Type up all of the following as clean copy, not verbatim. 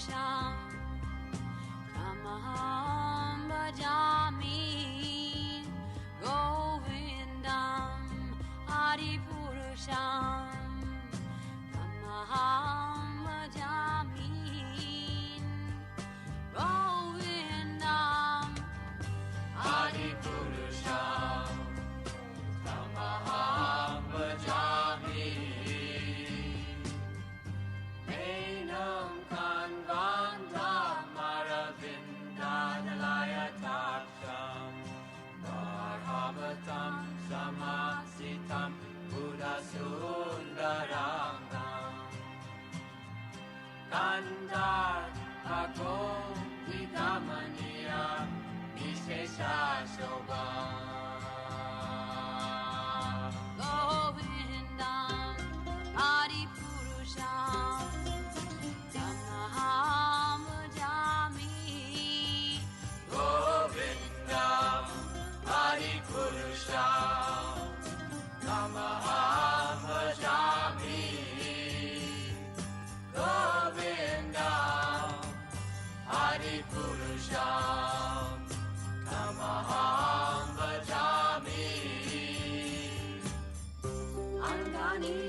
Purusham Tamaham bhajami Govindam Hari Purusham Tamaham bhajami Govindam Hari Purusham Tamaham bhajami Enam Kanvandam Maravindadalaya Taksham Bharavatam Samasitam Buddha Sundarangam Kandar Bhagom Vidamaniya Vishesha Shobham Govindam Adi Purusham Tamaham bhajami Govindam Adi Purusham Tamaham bhajami Govindam Adi Purusham Tamaham bhajami Angani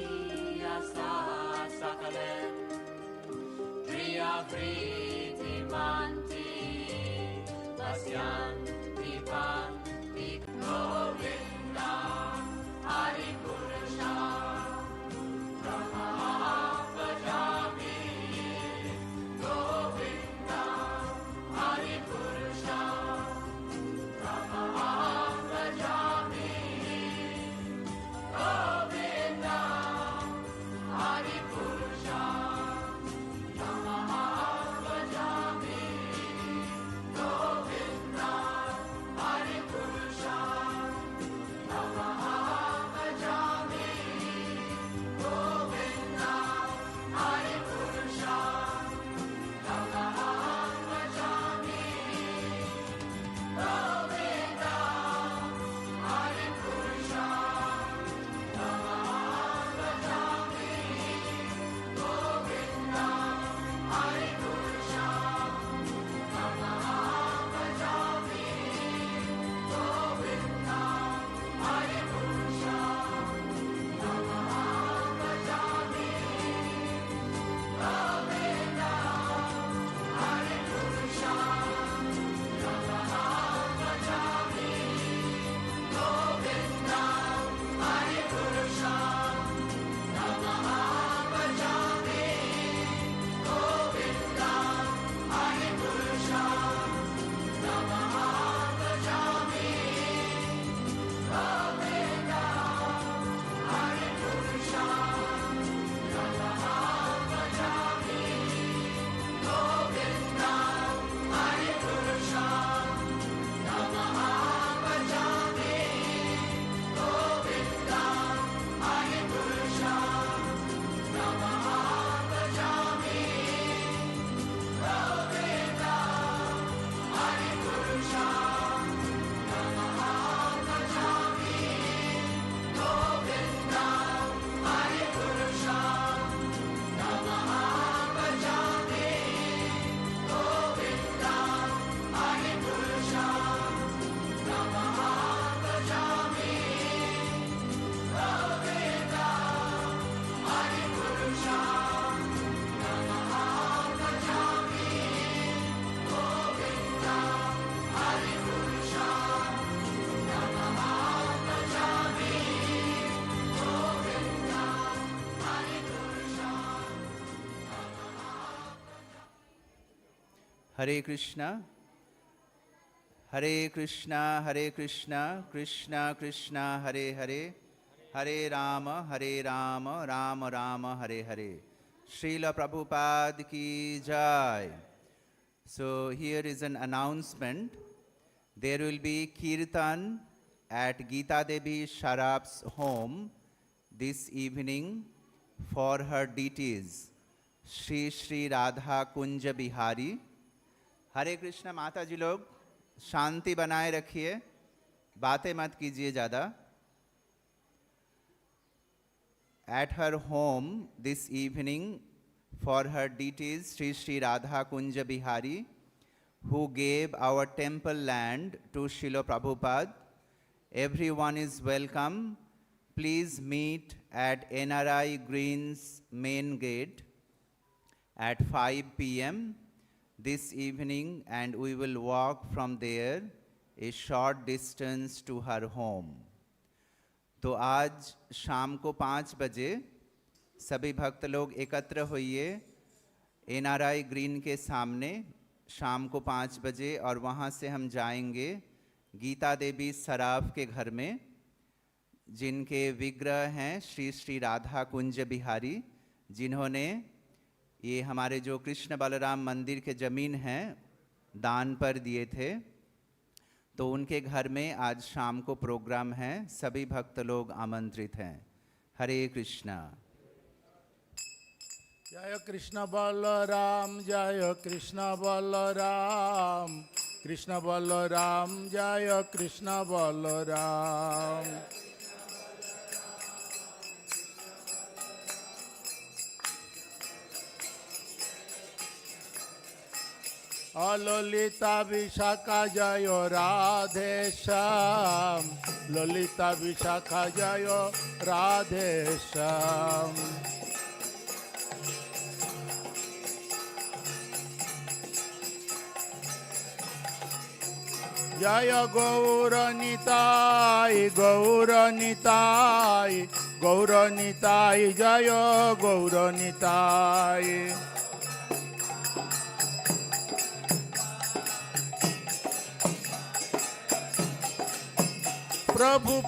yasa sakalen Priya Vriti Manti Vasyan Dipan Govindam Hari Purusham Tamaham bhajami Govindam Hari Purusham Tamaham bhajami Govindam Hari Purusham Tamaham bhajami Govindam Hari Purusham Tamaham bhajami Govindam Hari Purusham Tamaham bhajami Govindam Hari Purusham Tamaham bhajami Govindam Hari Purusham Tamaham bhajami Govindam Hari Purusham Tamaham bhajami Govindam Hari Purusham Tamaham bhajami Govindam Hari Purusham Tamaham bhajami Govindam Hari Purusham Tamaham bhajami Govindam Hari Purusham Tamaham bhajami Govindam Hari Purusham Tamaham bhajami Govindam Hari Purusham Tamaham bhajami Govindam Hari Purusham Tamaham bhajami Govindam Hari Purusham Tamaham bhajami Govindam Hari Purusham Tamaham bhajami Govindam Hari Purusham Tamaham bhajami Govindam Hari Purusham Tamaham bhajami Govindam Hari Purusham Hare Krishna, Hare Krishna, Hare Krishna, Krishna Krishna, Hare Hare, Hare Rama, Hare Rama, Rama Rama, Hare Hare. Srila Prabhupada ki jai. So here is an announcement. There will be kirtan at Gita Devi Sharab's home this evening for her deities, Shri Shri Radha Kunja Bihari. हरे कृष्ण माता जी लोग शांति बनाए रखिए, बातें मत कीजिए ज़्यादा. At her home this evening For her deities, Sri Sri Radha Kunja Bihari, who gave our temple land to Srila Prabhupada. Everyone is welcome. Please meet at NRI Green's main gate at 5 p.m. this evening, and we will walk from there a short distance to her home. तो आज शाम को 5 बजे सभी भक्त लोग एकत्र होइए NRI ग्रीन के सामने शाम को 5 बजे, और वहाँ से हम जाएंगे गीता देवी सराफ के घर में, जिनके विग्रह हैं श्री श्री राधा कुंज बिहारी, जिन्होंने ये हमारे जो कृष्ण बलराम मंदिर के ज़मीन हैं दान पर दिए थे। तो उनके घर में आज शाम को प्रोग्राम है, सभी भक्त लोग आमंत्रित हैं। हरे कृष्णा। जय कृष्ण बलराम, जय कृष्ण बलराम, कृष्ण बलराम, जय कृष्ण बलराम। ललिता विशाखा जय राधे श्याम, ललिता विशाखा जय राधे श्याम। जय गौरनिताय, गौरनिताय, गौरनिताय, जय गौरनिताय।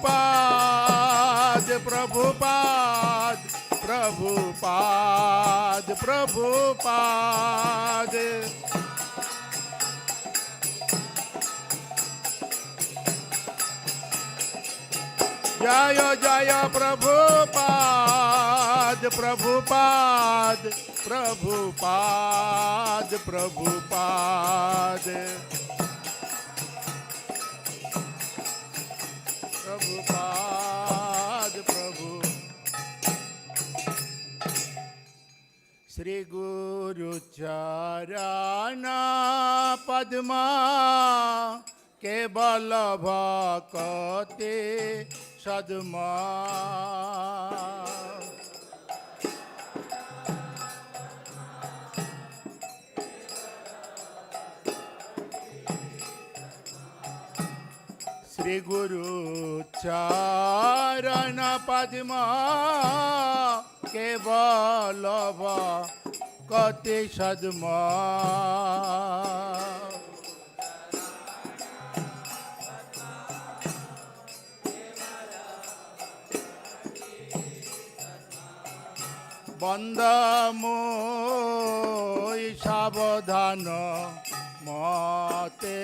प्रभुपाद, प्रभुपाद, प्रभुपाद, प्रभुपाद। जय जय प्रभुपाद, प्रभुपाद, प्रभुपाद, प्रभुपाद, प्रभुपाद, प्रभु। श्री गुरु चरण पद्मा केवल भक्ति सद्मा। श्री गुरु चरण पद्मा केवल भक्ति सद्मा। बंदमोई सावधान मते,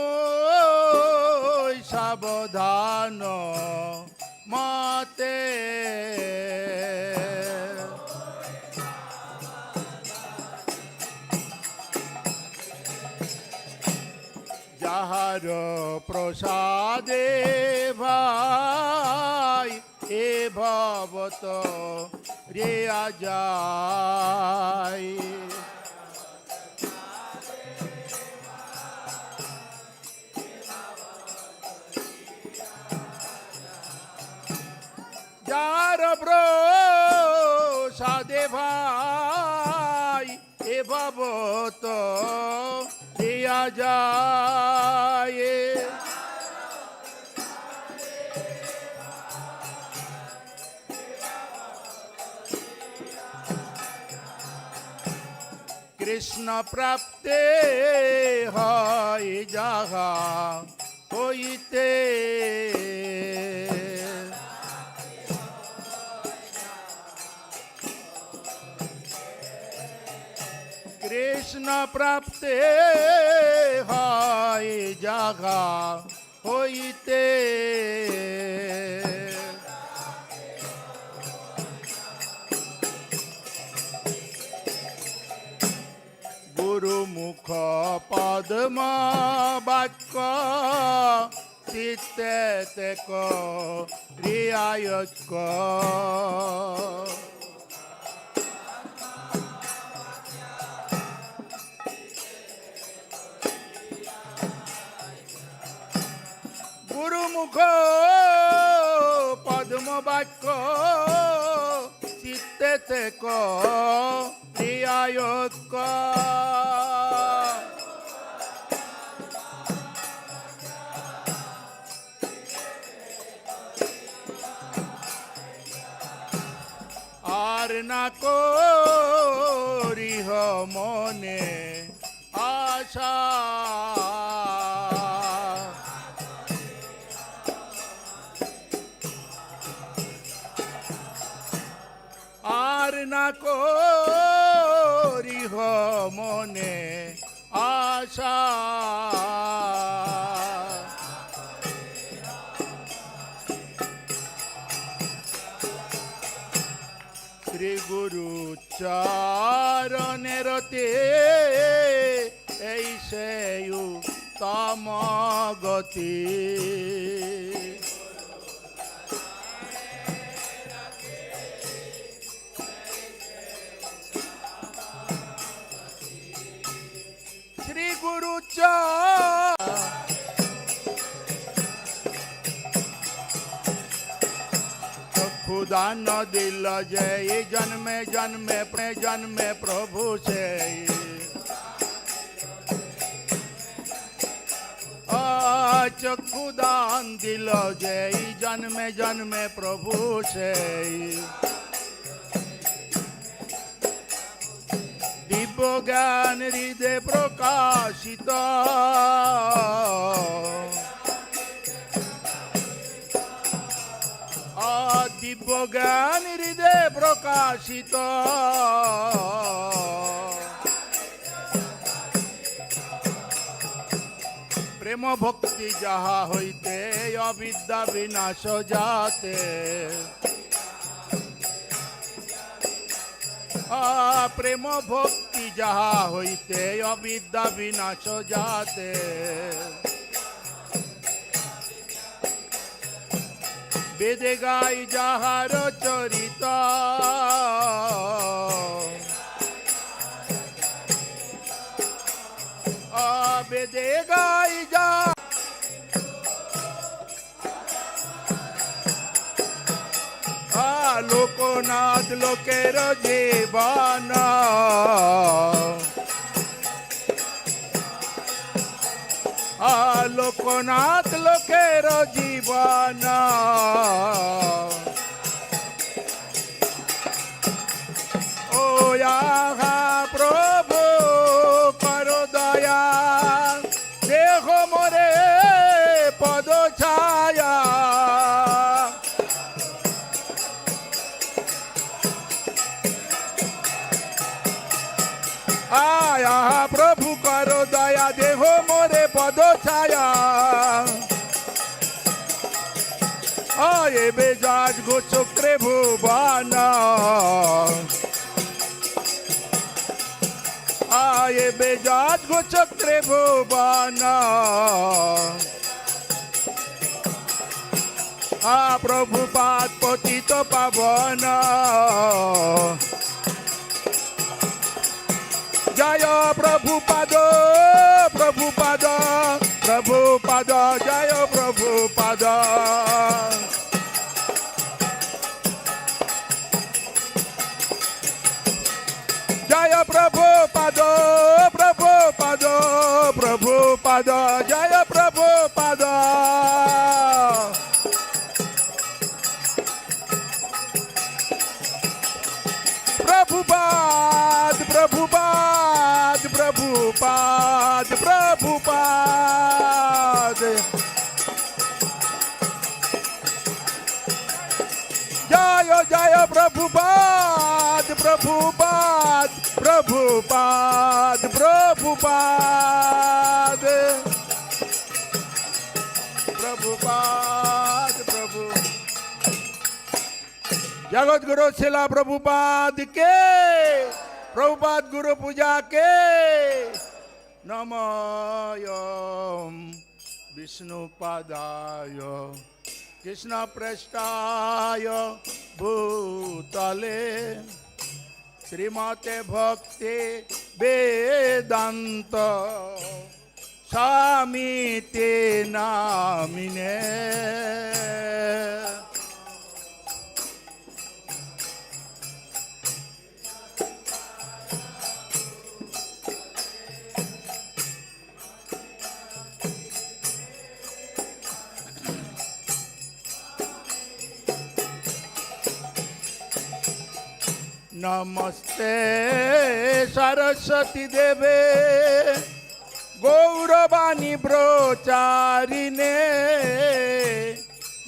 बंदमोई सावधान मते। যাহার প্রসাদে ভাই এ ভবত রে যায়। যার প্রসাদে ভাই এ ভবত दिया जाए। कृष्ण प्राप्ते है जहा होइते, कृष्ण प्राप्ते है जगा होइते। गुरु मुख पद পদ্ম বাক্য চিত্তে তেক রিয়ায়ক গুরুমুখ পদ্ম বাক্য চিত্তে তেক রিয়ায়ক আর না করিহ মনে আশা আর না করিহ মনে আশা শ্রী গুরু চরণের তে এই সেয়ু তম গতি শ্রী গুরু खुदान दिल जय जन्मे जन्मे जन्मे प्रभु से चक्षुदान दिल जय जन्मे जन्मे प्रभु से दिव्य ज्ञान हृदय प्रकाशित दिव्य ज्ञान हृदय प्रकाशित प्रेम भक्ति जहा होइते अविद्या विनाश जाते प्रेम भक्ति जहा होइते अविद्या विनाश जाते বেদে গাই যাহার চরিত বেদে গাই যা লোকনাথ লোকের জীবন লোকনাথ লোকের জীবন ও আহা প্রভু কর দয়া দেহ মোরে পদ ছায়া আয়া প্রভু কর দয়া দেহ মোরে পদ ছায়া আয়ে বেজাজ গো চক্রে ভুবন আয়ে বেজাজ গো চক্রে ভুবন প্রভু পাদ পতিত পাবন জয় প্রভুপাদ প্রভুপাদ প্রভুপাদ জয় প্রভুপাদ জয় প্রভুপাদ প্রভুপাদ প্রভুপাদ জয় প্রভুপাদ প্রভুপাদ প্রভুপাদ প্রভুপাদ প্রভুপাদ জয় জয় প্রভুপাদ প্রভুপাদ প্রভুপাদ প্রভুপাদ প্রভুপাদ প্রভু जगत गुरु शिला प्रभुपाद के प्रभुपाद गुरु पूजा के नमोऽयं विष्णुपादाय कृष्णप्रेष्ठाय भूतले श्रीमते भक्ति वेदांत स्वामिते नामिने नमस्ते सरस्वती देवे गौरवाणी ब्रह्मचारिणे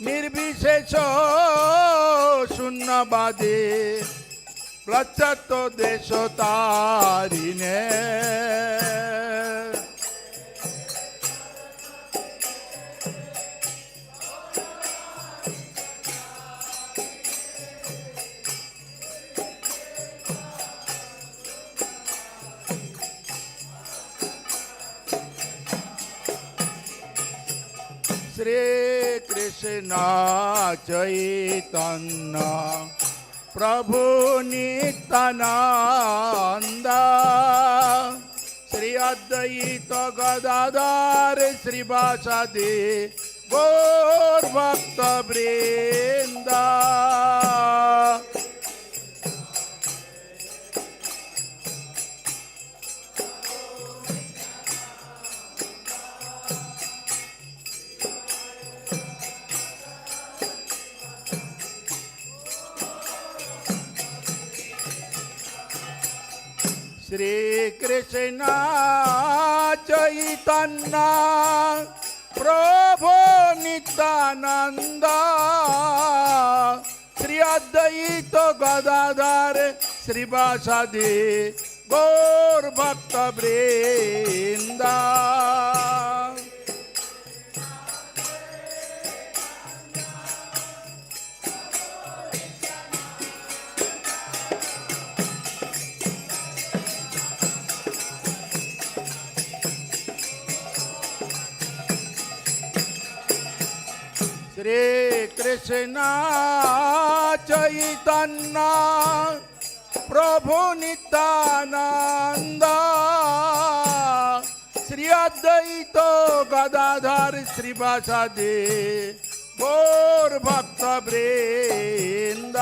निर्विशेष शून्यवादे प्रत्यक्ष देशतारिणे श्री कृष्ण चैतन्य प्रभु नित्यानंद श्री अद्वैत गदाधर श्रीवासादि गौर भक्त वृंद श्री कृष्ण चैतन्य प्रभु नित्यानंद श्री अद्वैत गदाधर श्रीवासादि गौर भक्त वृंद श्री कृष्ण चैतन्य प्रभु नित्यानंद श्री अद्वैत गदाधर श्रीवासादि गौर भक्त वृंद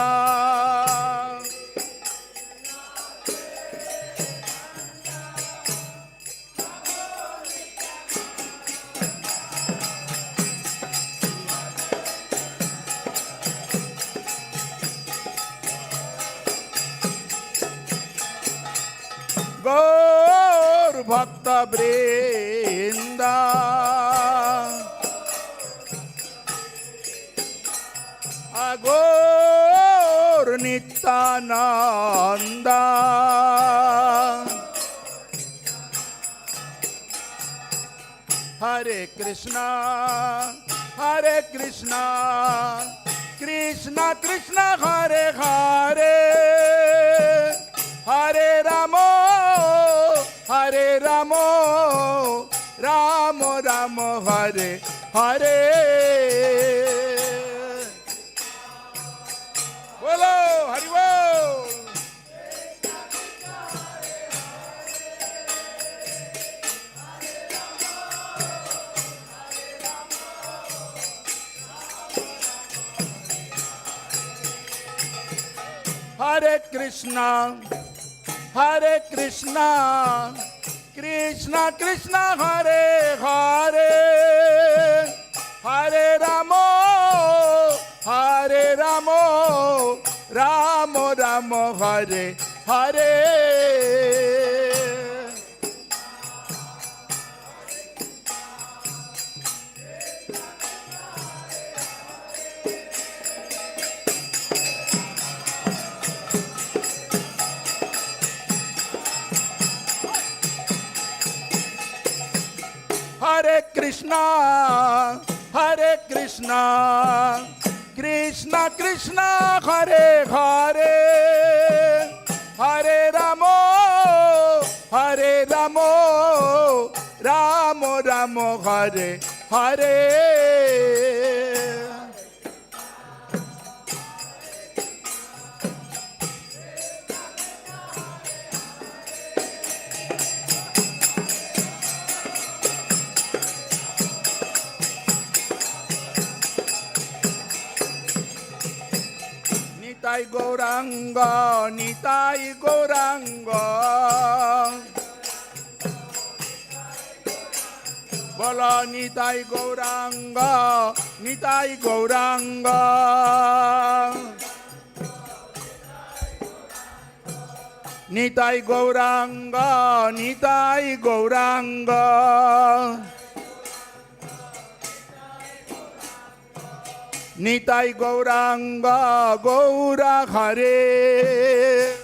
गौर भक्त वृंद गौर नित्यानंद हरे कृष्णा कृष्णा कृष्णा हरे हरे हरे रामो राम राम हरे हरे बोलो हरि बोल हरे कृष्णा कृष्णा कृष्णा हरे हरे हरे रामो राम राम हरे हरे हरे कृष्णा कृष्णा कृष्णा हरे हरे हरे रामो Ram Hare Hare. Nitai Gauranga, Nitai Gauranga. Bola Nitai Gauranga, Nitai Gauranga. Nitai Gauranga, Nitai Gauranga. Nitai Gauranga, Gaura Hare.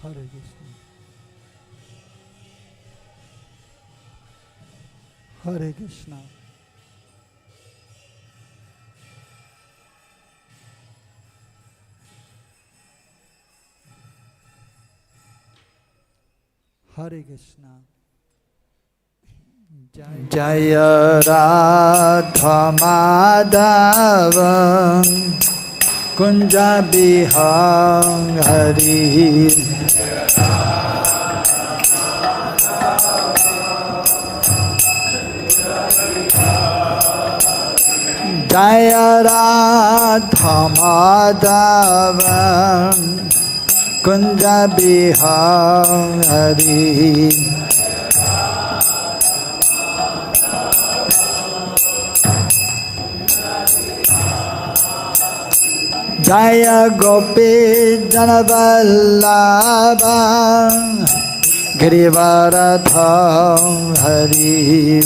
Hare Krishna. Hare Krishna. Hare Krishna. Jaya Radha Madhava Kunja Bihari Jaya Radha Madhava Kunja Bihari Jaya Gopi Janavallabha Girivaradha Hari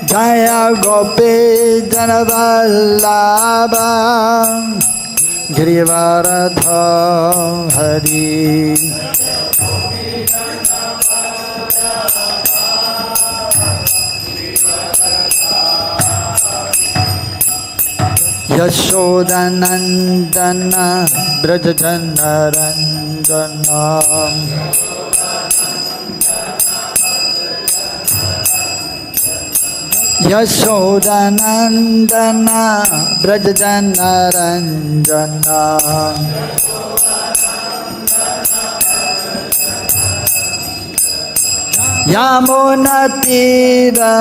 Jaya Gopi Janavallabha Girivaradha Hari Yashodanandana Brajajanaranjana Yashodanandana Brajajanaranjana Yamunatira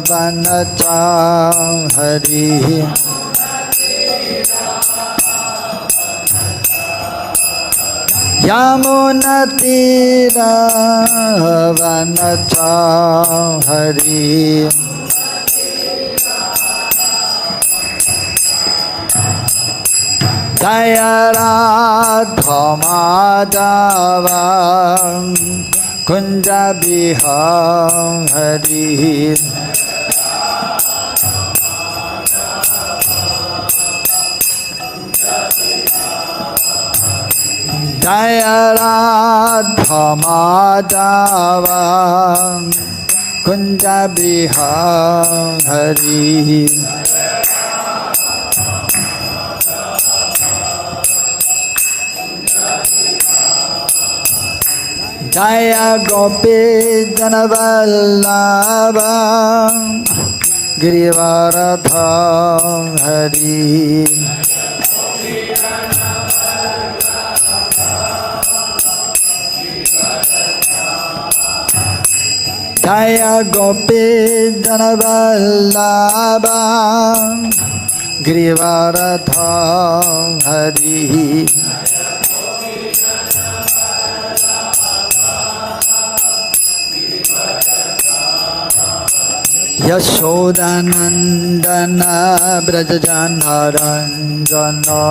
Vanachahari Yamunatira Vanachahari Jaya Radha Madhava Kunja Bihari Jaya Radha Madhava Kunja Bihari Jaya Gopi Janavallabha Girivaradha Hari Jaya Gopi Janavallabha Girivaradha Hari Yashodanandana Brajajanaranjana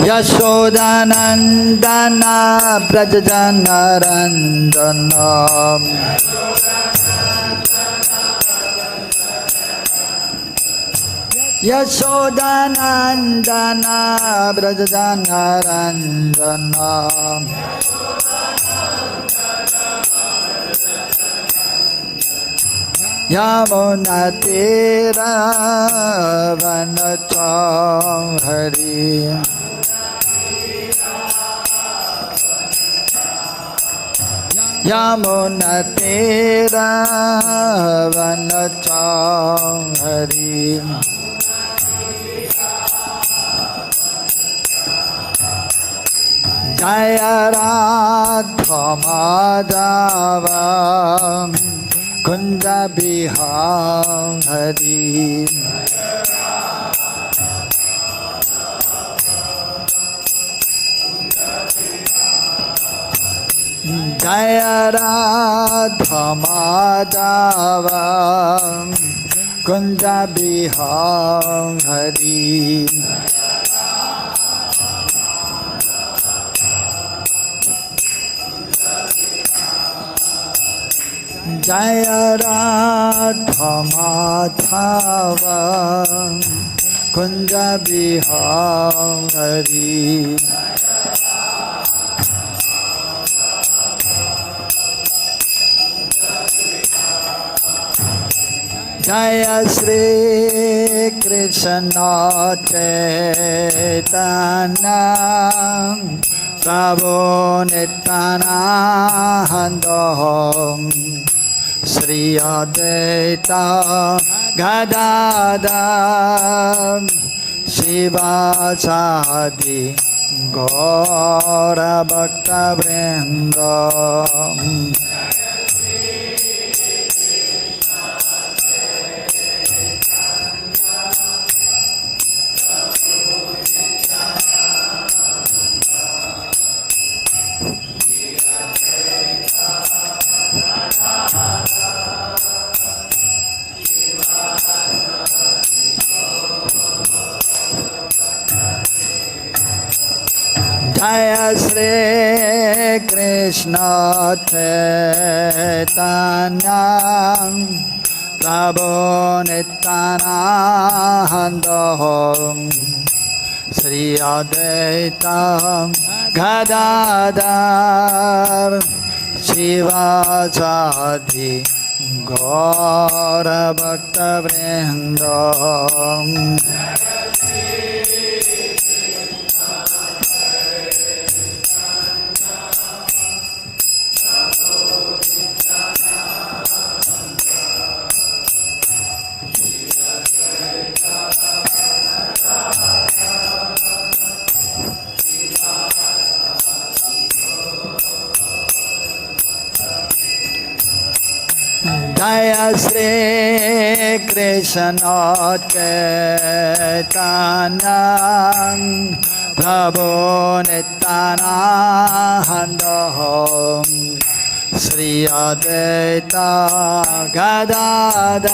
Yashodanandana Brajajanaranjana Yashodanandana Brajajanaranjana Yamunatira Vanachahari Yamunatira Vanachahari Jaya Radha Madhava Kunja Bihari Jaya Radha Madhava Kunja Bihari Jaya Radha Madhava Kunja Bihari Jaya Shri Krishna Chaitanya Prabhu Nityananda Shri Advaita Gadadhar Shivasadi Gaura Bhakta Vrinda Jaya Shri Krishna Chaitanya Prabhu Nityananda Shri Advaita Gadadhar Shivasadi Gaura Bhakta Vrinda Jaya Shri Krishna Chaitanya Prabhu Nityananda Shri Advaita Gadadhar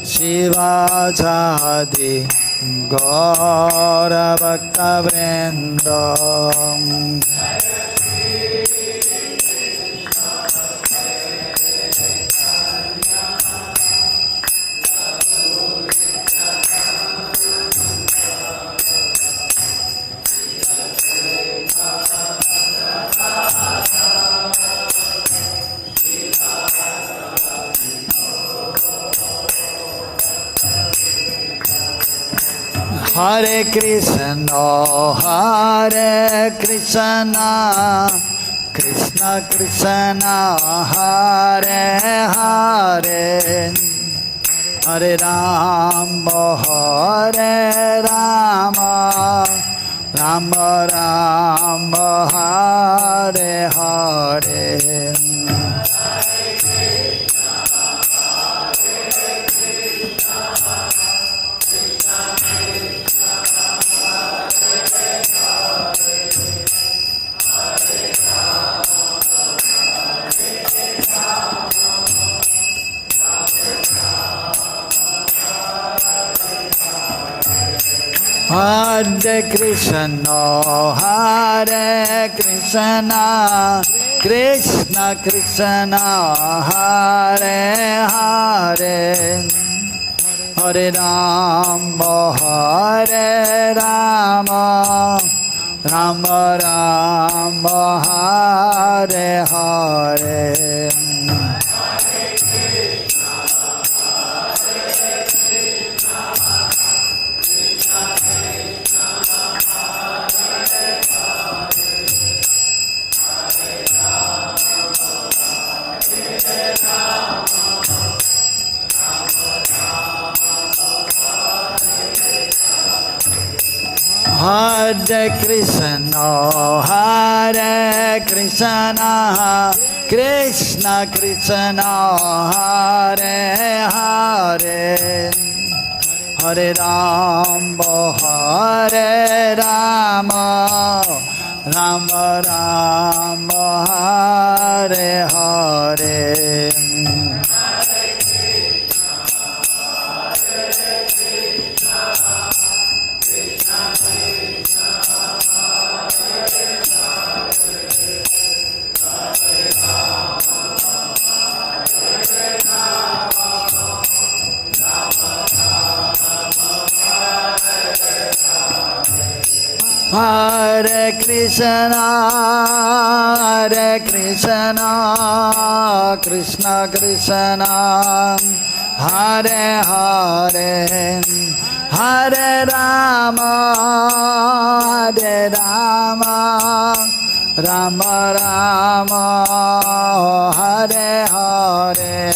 Shivasadi Gaura Bhakta Vrinda Hare Krishna, Hare Krishna, Krishna Krishna, Hare Hare, Hare Rama, Hare Rama, Rama Rama, Hare Hare. Hare Krishna, Hare Krishna, Krishna Krishna, Hare Hare, Hare Rama, Hare Rama, Rama Rama, Hare Hare. Hare Krishna, Hare Krishna, Krishna Krishna, Hare Hare, Hare Rama, Hare Rama, Rama Rama, Hare Hare. Hare Krishna, Krishna Krishna, Hare Hare, Hare Rama, Rama Rama, Hare Hare.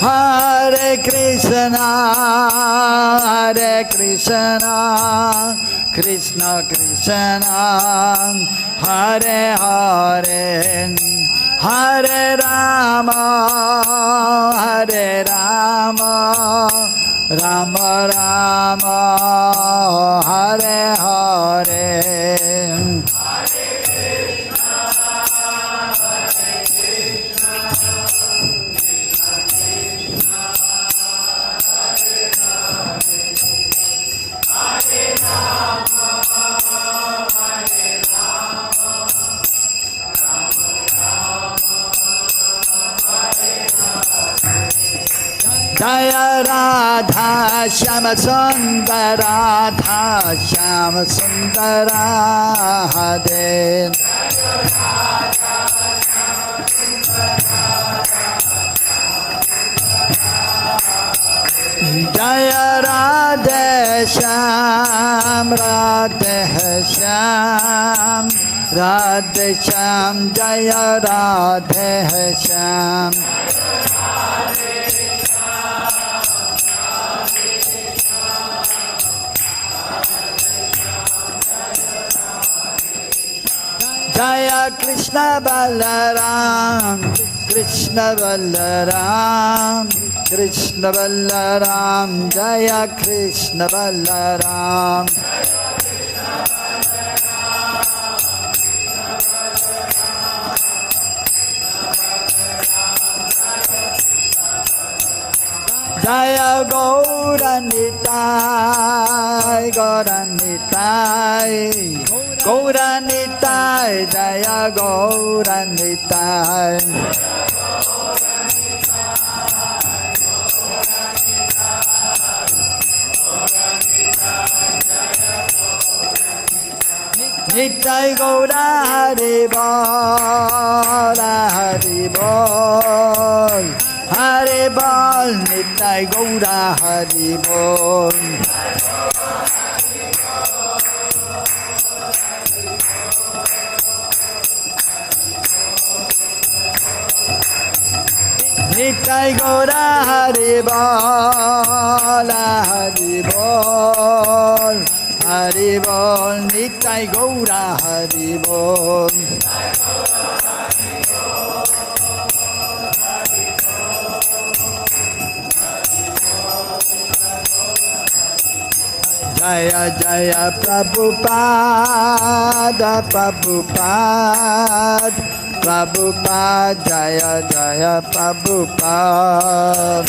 Hare Krishna, Krishna Krishna, Hare Hare, Hare Rama, Rama Rama, Hare Hare. Jaya Radha Shyama Sundara, Radha Shyama Sundara Hare. Jaya Radha Shyam, Radha Shyam, Radha Shyam, Jaya Radha Shyam. Jaya Krishna Balaram, Krishna Balaram, Krishna Balaram, Jaya Krishna Balaram. Jaya Gauranitai, Gauranitai, Gauranitai, Jaya Gauranitai. Nitai Gaura Haribol, Haribol, Haribol, Nitai Gaura Haribol. Nitai Gaura Haribol, Haribol, Haribol, Nitai Gaura Haribol. Jaya Jaya Prabhupada, Prabhupada, Prabhupada, Jaya Jaya Prabhupada.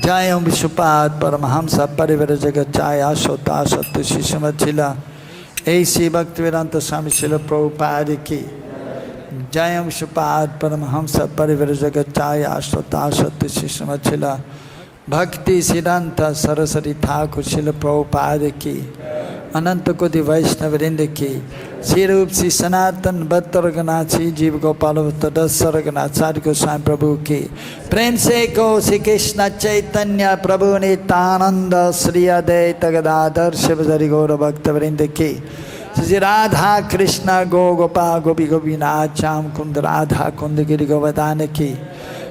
Jai Om Vishupad Paramahamsa Parivara Jagacchaya Shota Sattu Shishamathila A.C. Bhaktivedanta Swami Srila Prabhupada ki Jai Om Vishupad Paramahamsa Parivara Jagacchaya Shota Sattu Shishamathila Bhakti Siddhanta Saraswati Thakur Srila Prabhupada ki Ananta Koti Vaishnavrinda ki Sri Rup Sri Sanatan Bhattar Ganachi Jeev Gopal Tadasar Ganachari Goswami Prabhu ki Prem se ko Sri Krishna Chaitanya Prabhu Nityananda Sri Advaita Gadadhar Shivadari Gaura Bhaktavrinda ki Sri Radha Krishna Go Gopal Gopi Gopinatham Kund Radha Kund Giri Govardhana ki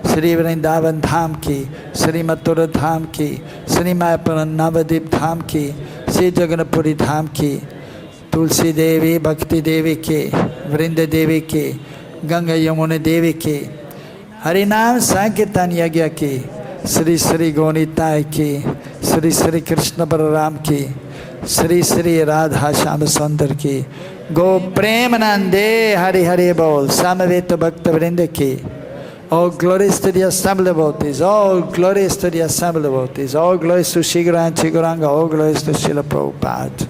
Sri Vrindavan Dham ki Sri Mathura Dham ki Sri Mayapur Navadip Dham ki Sri Jagannathpuri Dham ki Tulsi Devi, Bhakti Devi ke, Vrinda Devi ke, Ganga Yamuna Devi ke, Harinam Sankirtan Yagya ke, Shri Shri गौनीताय की, श्री श्री कृष्ण बलराम की, श्री श्री राधा श्याम सुंदर की, गो प्रेमानंदे हरि हरि बोल, समवेत भक्त वृंद की. All glories to the assembled devotees, all glories to the assembled devotees, all glories to Shigra and Chiguranga, all glories to Srila Prabhupada.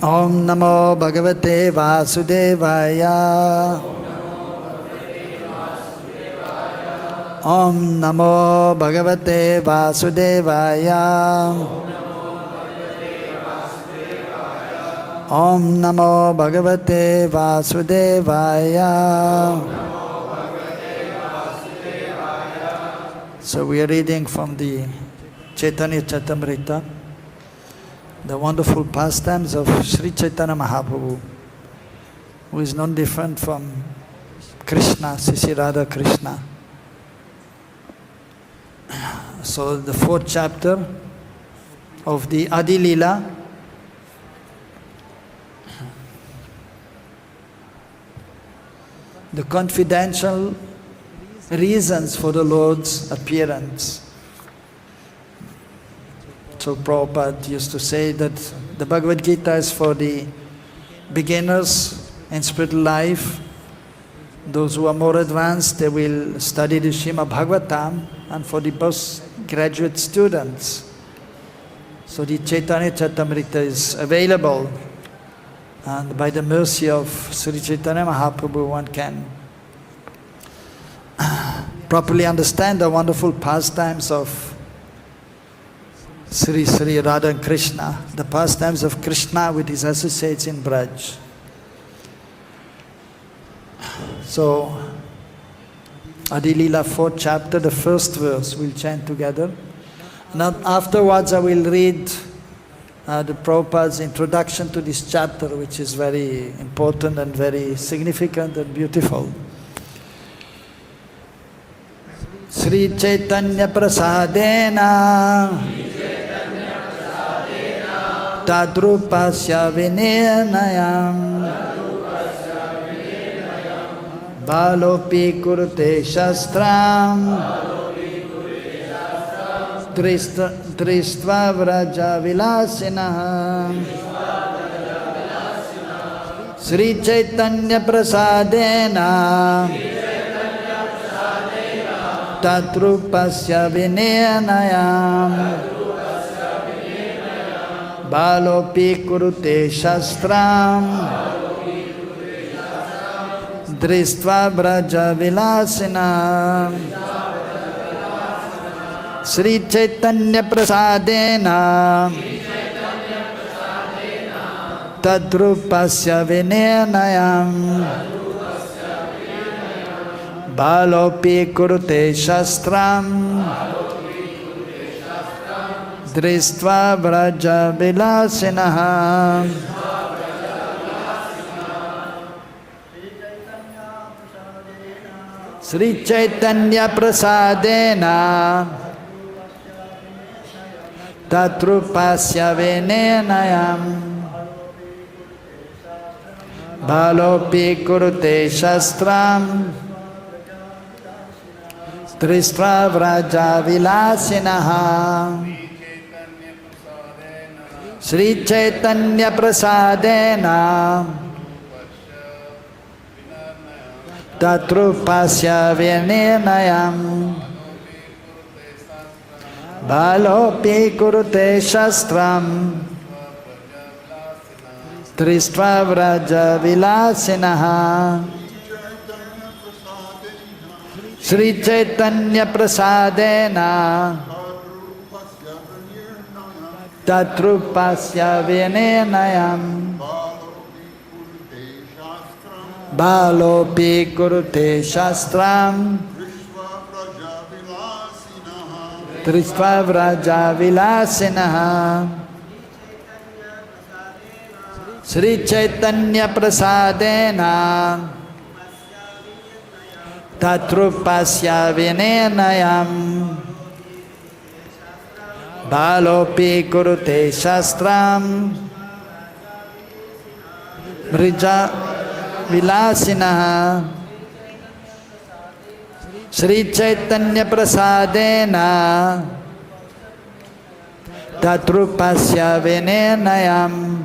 Om Namo Bhagavate Vasudevaya. Om Namo Bhagavate Vasudevaya. Om Namo Bhagavate Vasudevaya. So we are reading from the Chaitanya Charitamrita, the wonderful pastimes of Sri Chaitanya Mahaprabhu, who is none different from Krishna, Sri Radha Krishna. So the fourth chapter of the Adi Lila, the confidential reasons for the Lord's appearance. So Prabhupada used to say that the Bhagavad-Gita is for the beginners in spiritual life. Those who are more advanced, they will study the Srimad Bhagavatam, and for the postgraduate students. So the Chaitanya Charitamrita is available, and by the mercy of Sri Chaitanya Mahaprabhu, one can properly understand the wonderful pastimes of Sri Sri Radha and Krishna, the pastimes of Krishna with his associates in Braj. So, Adi Lila 4th chapter, the first verse, we'll chant together. Now afterwards I will read the Prabhupada's introduction to this chapter, which is very important and very significant and beautiful. Sri Chaitanya Prasadena Tadrupasya Vinenayam Balopi Kurute Shastram Tristva Vraja Vilasinaha Sri Chaitanya Prasadena Tatrupasya Vinenayam Balopi Kurute Shastram Dristva Braja Vilasina Sri Chaitanya Prasadena Tadrupasya Vinenayam Balopi Kurute Shastram Dristva Braja Vilasina Sri Chaitanya Prasadena Tatrupasya Vinenayam Balopi Kurute Shastram Tristra Vraja Vilasinaha Sri Chaitanya Prasadena Tatrupasya Vinenayam Balopi Kurute Shastram Tristva Vraja Vilasinaha Sri Chaitanya Prasadena Tatrupasya Vinenayam Balopi Kurute Shastram Tristva Vraja Vilasinaha Sri Chaitanya Prasadena Tatrupasya Vinenayam Balopi Kurute Shastram Brija vilasinaha Sri Chaitanya prasadena tatrupasya vinenayam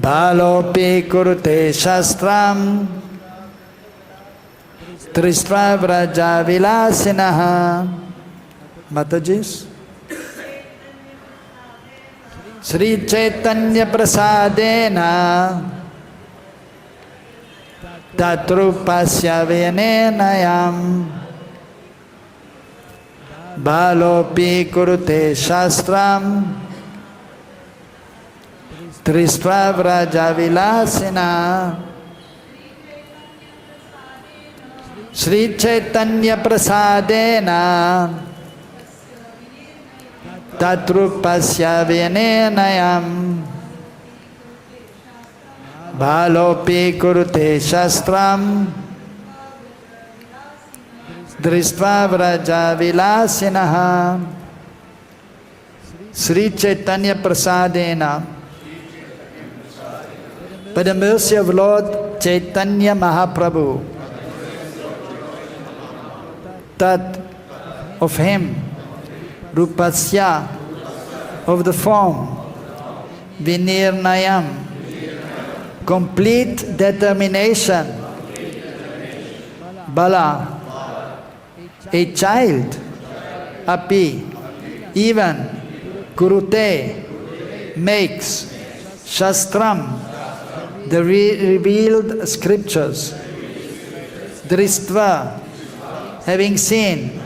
balopi kurute shastram trisva vraja vilasinaha. Matajis, Sri Chaitanya prasadena tatrupasya vinenayam balopi kurute shastram trisva vraja vilasina. Sri Chaitanya prasadena tatrupasya vinenayam balopi kurute shastram dristva vraja vilasinaha. Sri Chaitanya prasadena, by the mercy of Lord Chaitanya Mahaprabhu, that of him, rupasya, of the form, vinirnayam, complete determination, bala, a child, api, even, kurute, makes, shastram, the revealed scriptures, dristva, having seen,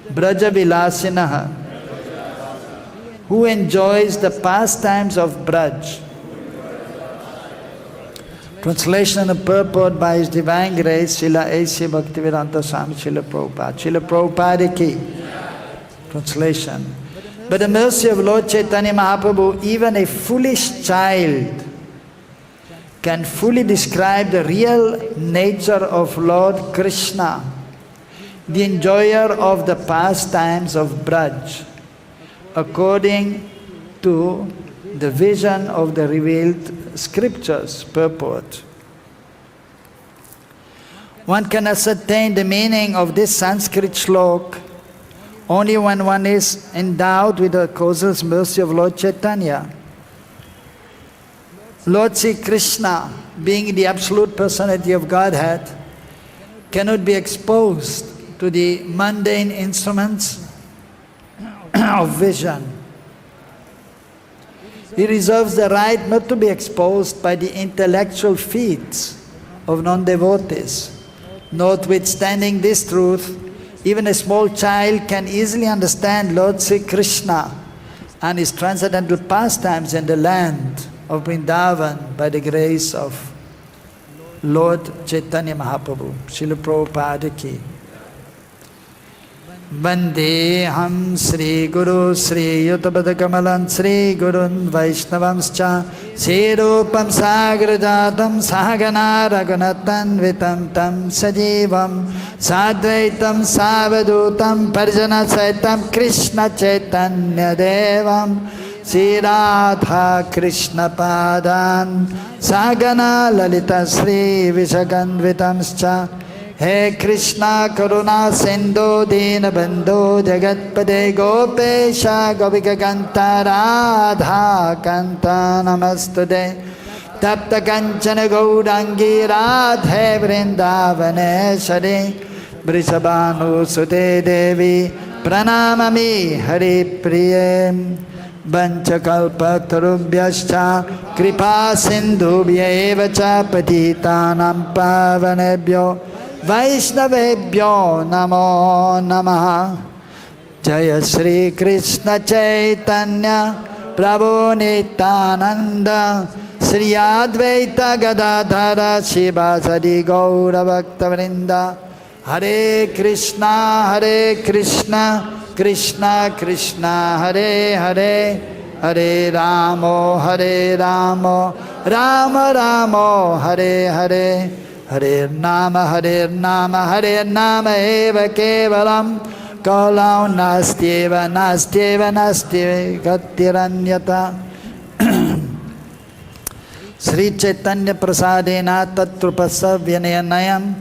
braja vilasinaha, who enjoys the pastimes of Braj. Translation and purport by His Divine Grace, Srila A.C. Bhaktivedanta Swami Srila Prabhupada. Srila Prabhupada ki. Translation. By the mercy of Lord Chaitanya Mahaprabhu, even a foolish child can fully describe the real nature of Lord Krishna, the enjoyer of the pastimes of Braj, according to the vision of the revealed scriptures. Purport. One can ascertain the meaning of this Sanskrit shlok only when one is endowed with the causal mercy of Lord Chaitanya. Lord Sri Krishna, being the absolute personality of Godhead, cannot be exposed to the mundane instruments of vision. He reserves the right not to be exposed by the intellectual feats of non-devotees. Notwithstanding this truth, even a small child can easily understand Lord Sri Krishna and his transcendental pastimes in the land of Vrindavan by the grace of Lord Chaitanya Mahaprabhu. Srila Prabhupada ki. Vandeham Sri Guru Sri Yutabada Kamalan Sri Gurun Vaishnavamscha Sirupam Sagrajatam Sahagana Raghunatan Vitam Tam Sajivam Sadvaitam Savadutam Parjana Saitam Krishna Chaitanya Devam Sri Radha Krishna Padan Sagana Lalita Sri Vishagan Vitamscha. He Krishna Karuna Sindhu Dina Bandhu Jagatpade Gopesha Gopika Kanta Radha Kanta Namastude Tapta Kanchana Gaudangi Radhe Vrindavaneshari Vrishabhanu Sute Devi Pranamami Hari Priye Vanchakalpatarubhyascha Kripa Sindhubhya Evacha Patitanam Pavanebhyo Vaishnavebhyo Namo Namaha. Jaya Sri Krishna Chaitanya Prabhu Nityananda Sri Advaita Gadadhara Shivasadi Gaura Bhakta Vrinda. Hare Krishna Krishna Krishna Hare Hare Hare Ramo Rama Ramo Hare Hare Hare Nama Eva Kevalam Kaulau Nastyeva Gatiranyata. Sri Chaitanya Prasadena Tatrupasa Vinayanayam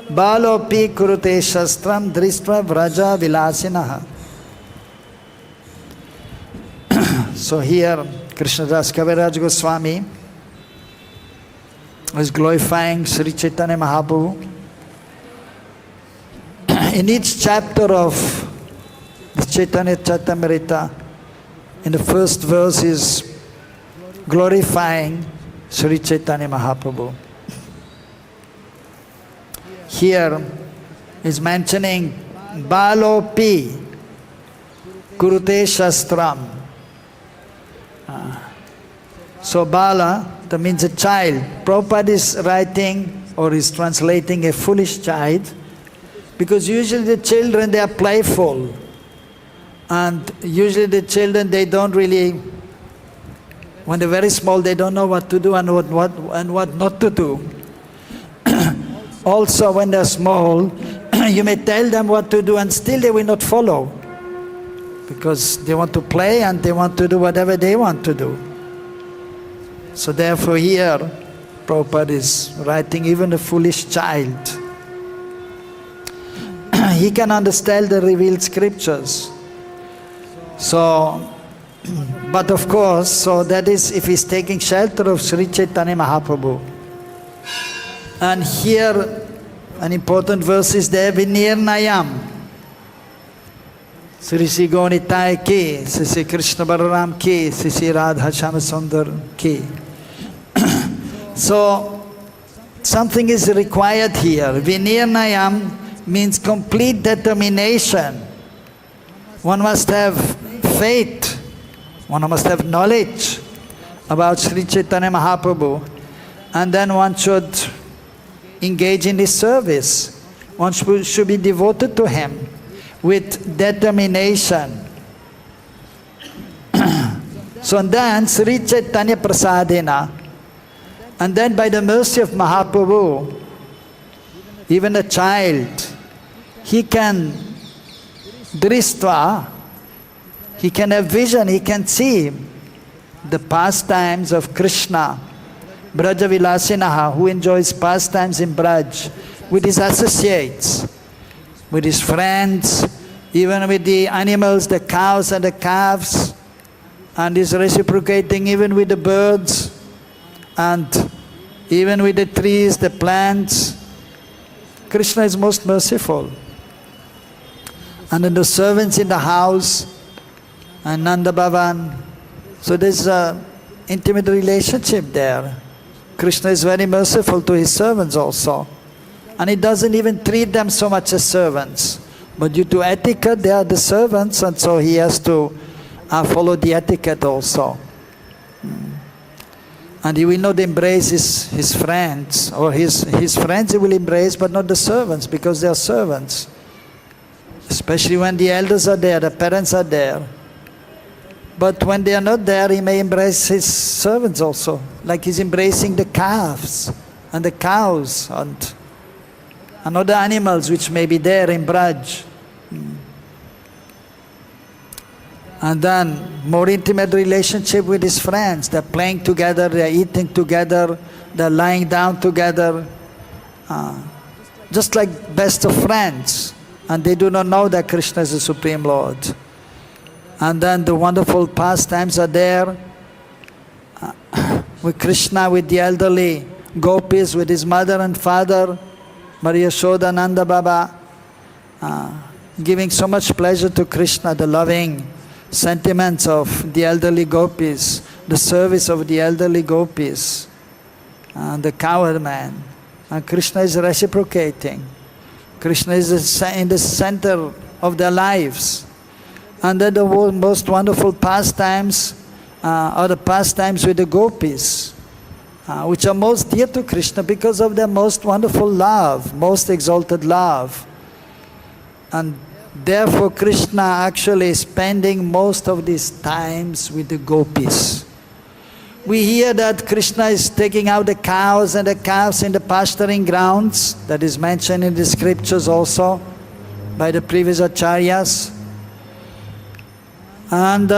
Balopi Kurute Shastram Dristva Vraja Vilasinaha. So here Krishnadas Kaviraj Goswami is glorifying Sri Chaitanya Mahaprabhu. In each chapter of the Chaitanya Charitamrita, in the first verse is glorifying Sri Chaitanya Mahaprabhu. Here is mentioning Balopi Kurute Shastram. So Bala, that means a child. Prabhupada is writing or is translating a foolish child, because usually the children, they are playful. And usually the children, they don't really, when they're very small, they don't know what to do and what not to do. Also, when they're small, you may tell them what to do and still they will not follow, because they want to play and they want to do whatever they want to do. So therefore here, Prabhupada is writing even a foolish child. He can understand the revealed scriptures. So, but of course, so that is if he's taking shelter of Sri Chaitanya Mahaprabhu. And here, an important verse is there, Vinirnayam. Sri Sri Gaunitai ki, Sri Sri Krishna Balaram ki, Sri Sri Radha Shyama ki. So, something is required here. Vinirnayam means complete determination. One must have faith, one must have knowledge about Sri Chaitanya Mahaprabhu, and then one should engage in his service. One should be devoted to him with determination. So then Sri Chaitanya Prasadena, and then by the mercy of Mahaprabhu, even a child, he can dristva, he can have vision, he can see the pastimes of Krishna, Braja Vilasinaha, who enjoys pastimes in Braj, with his associates, with his friends, even with the animals, the cows and the calves, and is reciprocating even with the birds, and even with the trees, the plants. Krishna is most merciful. And then the servants in the house, and Nanda Bhavan. So there's an intimate relationship there. Krishna is very merciful to his servants also. And he doesn't even treat them so much as servants. But due to etiquette, they are the servants, and so he has to follow the etiquette also. And he will not embrace his friends, or his friends he will embrace, but not the servants, because they are servants. Especially when the elders are there, the parents are there. But when they are not there, he may embrace his servants also, like he's embracing the calves and the cows and other animals which may be there in Braj. And then more intimate relationship with his friends. They're playing together, they're eating together, they're lying down together, just like best of friends. And they do not know that Krishna is the Supreme Lord. And then the wonderful pastimes are there with Krishna, with the elderly gopis, with his mother and father, Maria Yashoda, Nanda Baba, giving so much pleasure to Krishna, the loving sentiments of the elderly gopis, the service of the elderly gopis, the cowherd man. And Krishna is reciprocating. Krishna is in the center of their lives. And then the most wonderful pastimes are the pastimes with the gopis, which are most dear to Krishna because of their most wonderful love, most exalted love. And therefore Krishna actually is spending most of these times with the gopis. We hear that Krishna is taking out the cows and the calves in the pasturing grounds. That is mentioned in the scriptures also by the previous acharyas. And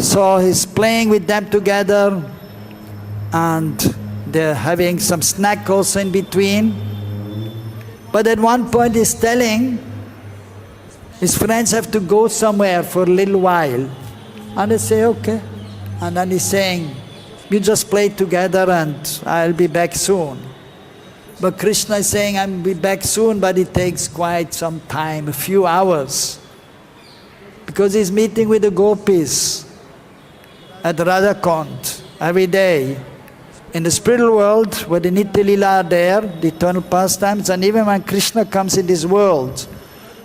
so he's playing with them together, and they're having some snack also in between. But at one point he's telling his friends have to go somewhere for a little while. And they say, okay. And then he's saying, you just play together and I'll be back soon. But Krishna is saying, I'll be back soon, but it takes quite some time, a few hours. Because he's meeting with the gopis at Radha Krishna every day. In the spiritual world, where the Nitya Lila are there, the eternal pastimes, and even when Krishna comes in this world,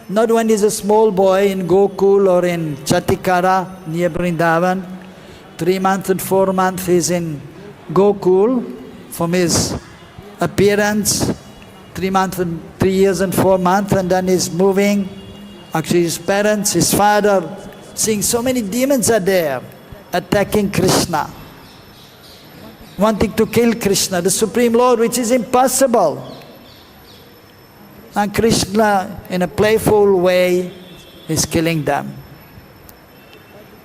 not when he's a small boy in Gokul or in Chatikara near Vrindavan, 3 months and 4 months he's in Gokul from his appearance, 3 months and 3 years and 4 months, and then he's moving. Actually his parents, his father, seeing so many demons are there, attacking Krishna, wanting to kill Krishna, the Supreme Lord, which is impossible. And Krishna, in a playful way, is killing them.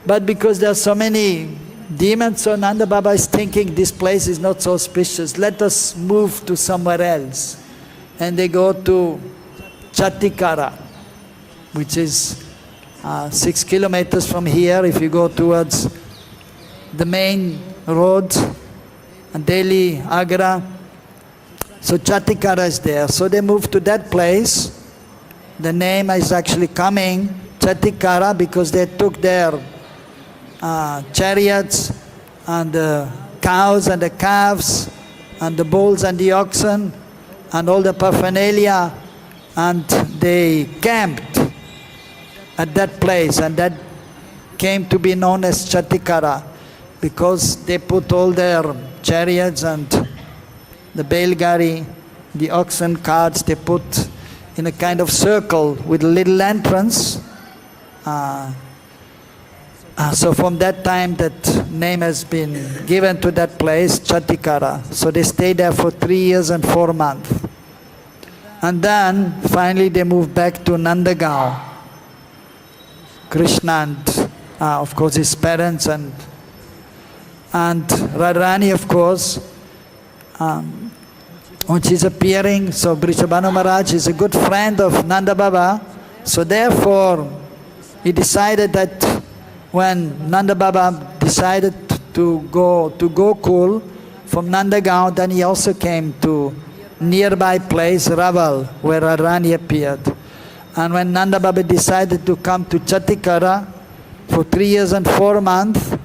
But because there are so many demons, so Nanda Baba is thinking this place is not so auspicious. Let us move to somewhere else. And they go to Chatikara, which is 6 kilometers from here. If you go towards the main road, Delhi, Agra. So Chatikara is there. So they move to that place. The name is actually coming Chatikara because they took their chariots and the cows and the calves and the bulls and the oxen and all the paraphernalia, and they camped at that place, and that came to be known as Chatikara because they put all their chariots and the Belgari, the oxen carts, they put in a kind of circle with a little entrance. So from that time that name has been given to that place, Chatikara. So they stayed there for 3 years and 4 months. And then finally they moved back to Nandagaon. Krishna and of course his parents and Radharani, of course, when she's appearing. So Vrishabhanu Maharaj is a good friend of Nanda Baba. So therefore he decided that when Nanda Baba decided to go to Gokul from Nandagaon, then he also came to nearby place Raval, where Radharani appeared. And when Nanda Baba decided to come to Chatikara for 3 years and 4 months,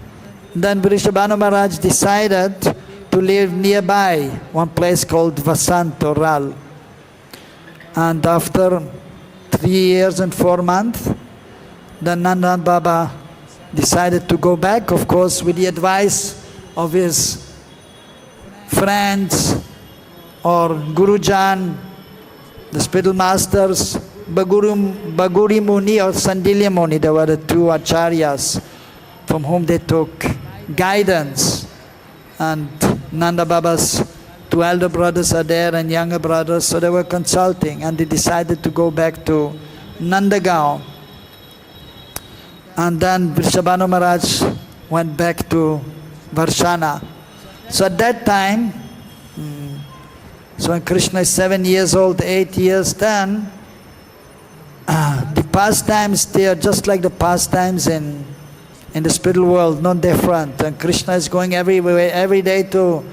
then Vrishabhanu Maharaj decided to live nearby, one place called Vasant or Ral. And after 3 years and 4 months, then Nanda Baba decided to go back, of course, with the advice of his friends or Gurujan, the spiritual masters, Baguri Muni or Sandilya Muni. There were the two acharyas from whom they took guidance. And Nanda Baba's 2 elder brothers are there and younger brothers, so they were consulting, and they decided to go back to Nandagaon. And then Vrishabhanu Maharaj went back to Varshana. So at that time, so when Krishna is 7 years old, 8 years, then the pastimes, they are just like the pastimes in the spiritual world, not different. And Krishna is going everywhere, every day to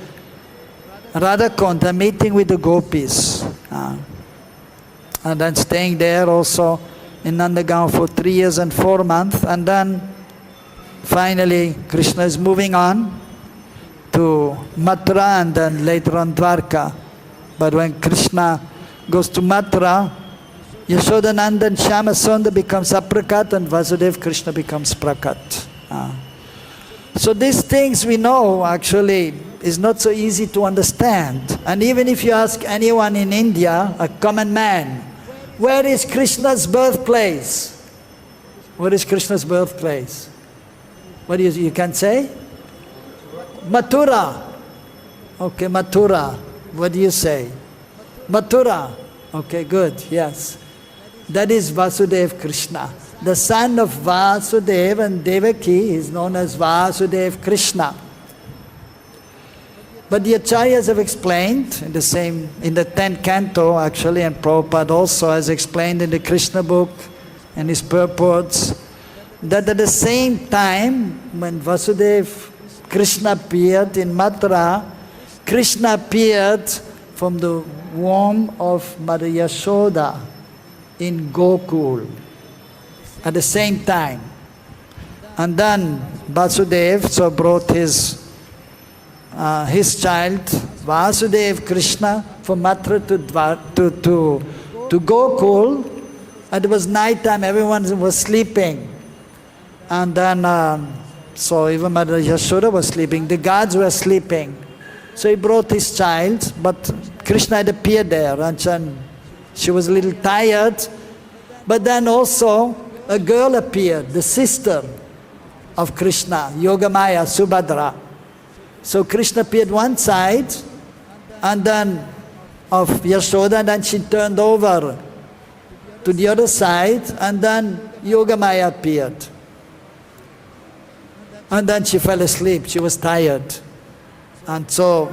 Radha Krishna, meeting with the gopis. And then staying there also in Nandagaon for 3 years and 4 months. And then finally Krishna is moving on to Mathura and then later on Dwarka. But when Krishna goes to Mathura, Yashodananda and Shyama Sundar becomes Aprakat and Vasudev Krishna becomes Prakat. So these things we know actually is not so easy to understand. And even if you ask anyone in India, a common man, where is Krishna's birthplace? Where is Krishna's birthplace? What do you can say? Mathura. Okay, Mathura. What do you say? Mathura. Okay, good, yes. That is Vasudev Krishna. The son of Vasudeva and Devaki is known as Vasudev Krishna. But the Acharyas have explained in the 10th canto actually, and Prabhupada also has explained in the Krishna book and his purports, that at the same time when Vasudev Krishna appeared in Mathura, Krishna appeared from the womb of Mother Yashoda in Gokul at the same time. And then Vasudev so brought his child Vasudev Krishna from Mathura to Gokul. And it was night time, everyone was sleeping. And then, so even Mother Yashoda was sleeping, the guards were sleeping. So he brought his child, but Krishna had appeared there, and she was a little tired. But then also a girl appeared, the sister of Krishna, Yogamaya, Subhadra. So Krishna appeared one side, and then of Yashoda, and then she turned over to the other side, and then Yogamaya appeared. And then she fell asleep, she was tired. And so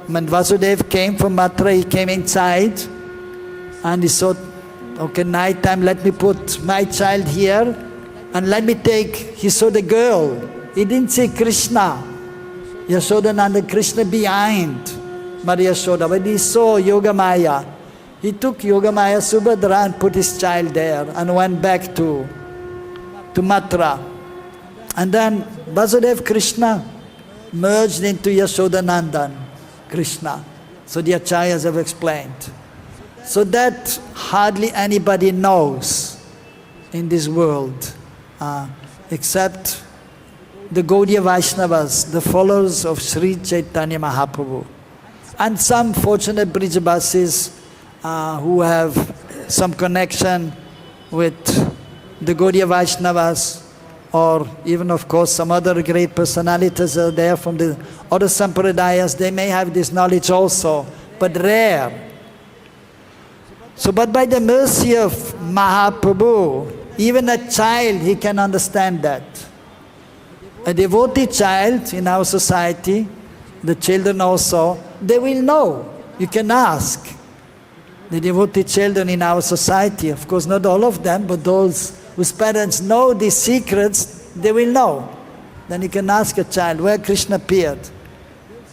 when Vasudev came from Mathura, he came inside, and he thought, okay, night time, let me put my child here, and let me take, he saw the girl. He didn't see Krishna. Yashodananda Krishna behind Maria Yashoda, but he saw Yogamaya. He took Yogamaya Subhadra and put his child there and went back to Mathura. And then Vasudev Krishna merged into Yashodanandan Krishna. So the Acharyas have explained. So that hardly anybody knows in this world except the Gaudiya Vaishnavas, the followers of Sri Chaitanya Mahaprabhu, and some fortunate Brijabasis who have some connection with the Gaudiya Vaishnavas, or even of course some other great personalities are there from the other Sampradayas. They may have this knowledge also, but rare. So, but by the mercy of Mahaprabhu, even a child, he can understand that. A devotee child in our society, the children also, they will know. You can ask the devotee children in our society, of course not all of them, but those whose parents know these secrets, they will know. Then you can ask a child where Krishna appeared.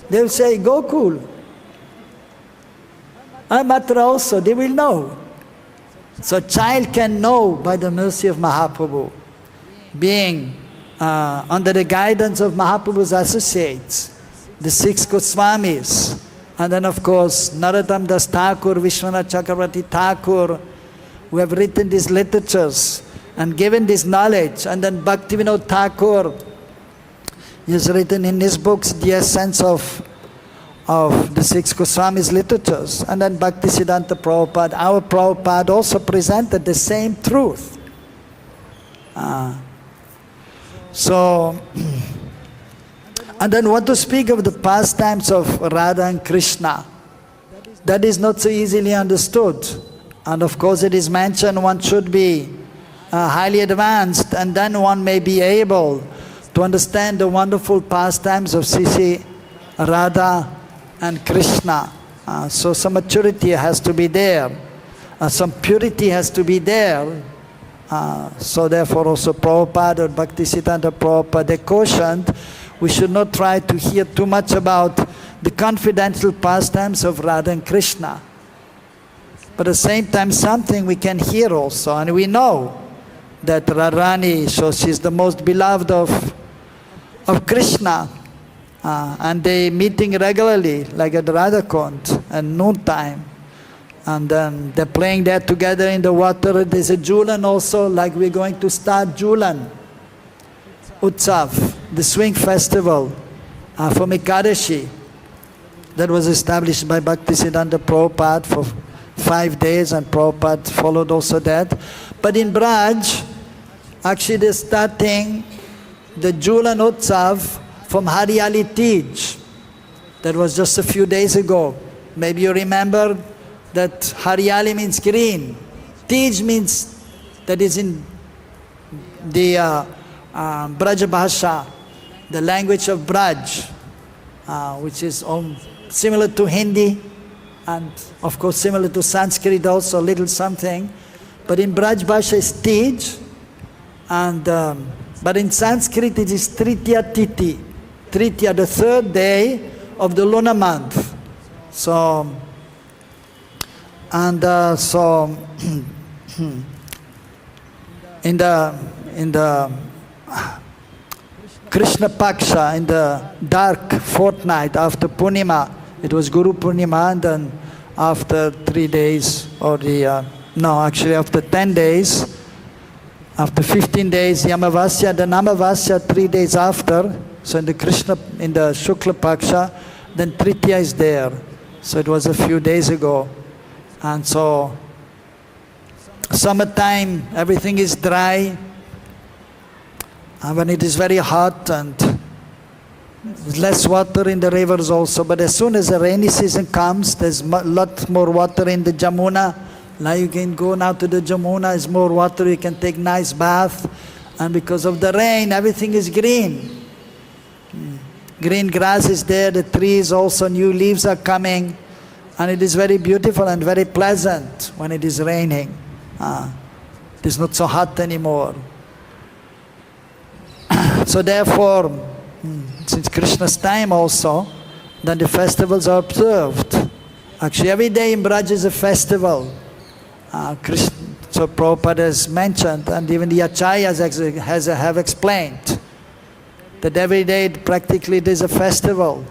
They will say, Gokul. And Mathura also, they will know. So a child can know by the mercy of Mahaprabhu, being under the guidance of Mahaprabhu's associates, the 6 Goswamis, and then of course Narottam Das Thakur, Vishwanath Chakravarti Thakur, who have written these literatures and given this knowledge, and then Bhaktivinoda Thakur, he has written in his books the essence of the 6 Goswamis' literatures, and then Bhaktisiddhanta Prabhupada, our Prabhupada also presented the same truth. So, and then what to speak of the pastimes of Radha and Krishna? That is not so easily understood. And of course it is mentioned one should be highly advanced, and then one may be able to understand the wonderful pastimes of Sisi, Radha and Krishna. So some maturity has to be there. Some purity has to be there. So therefore also Prabhupada or Bhaktisiddhanta Prabhupada, they cautioned we should not try to hear too much about the confidential pastimes of Radha and Krishna. But at the same time something we can hear also, and we know that Radharani, so she's the most beloved of Krishna, and they meeting regularly like at Radha Kund at noontime. And then they're playing there together in the water. There's a Julan also, like we're going to start Julan Utsav, the swing festival from Ekadashi that was established by Bhaktisiddhanta Prabhupada for 5 days, and Prabhupada followed also that. But in Braj, actually they're starting the Julan Utsav from Hariyali Tej. That was just a few days ago. Maybe you remember that Hariyali means green. Tej means, that is in the Braj Bhasha, the language of Braj. which is similar to Hindi, and of course similar to Sanskrit also, little something. But in Braj Bhasha is Tej, and but in Sanskrit it is Tritiya Titi. Tritiya, the third day of the lunar month. So, and in the Krishna Paksha, in the dark fortnight after Purnima, it was Guru Purnima, and then after 3 days, or after 10 days, after 15 days, Yamavasya, then Amavasya 3 days after. So in the Shukla Paksha, then Tritiya is there. So it was a few days ago. And so, summertime, everything is dry. And when it is very hot and less water in the rivers also. But as soon as the rainy season comes, there's a lot more water in the Jamuna. Now you can go now to the Jamuna, there's more water, you can take nice bath. And because of the rain, everything is green. Green grass is there, the trees also, new leaves are coming. And it is very beautiful and very pleasant when it is raining. It is not so hot anymore. So therefore, since Krishna's time also, then the festivals are observed. Actually every day in Braj is a festival. So Prabhupada has mentioned, and even the Acharyas have explained, that every day practically it is a festival,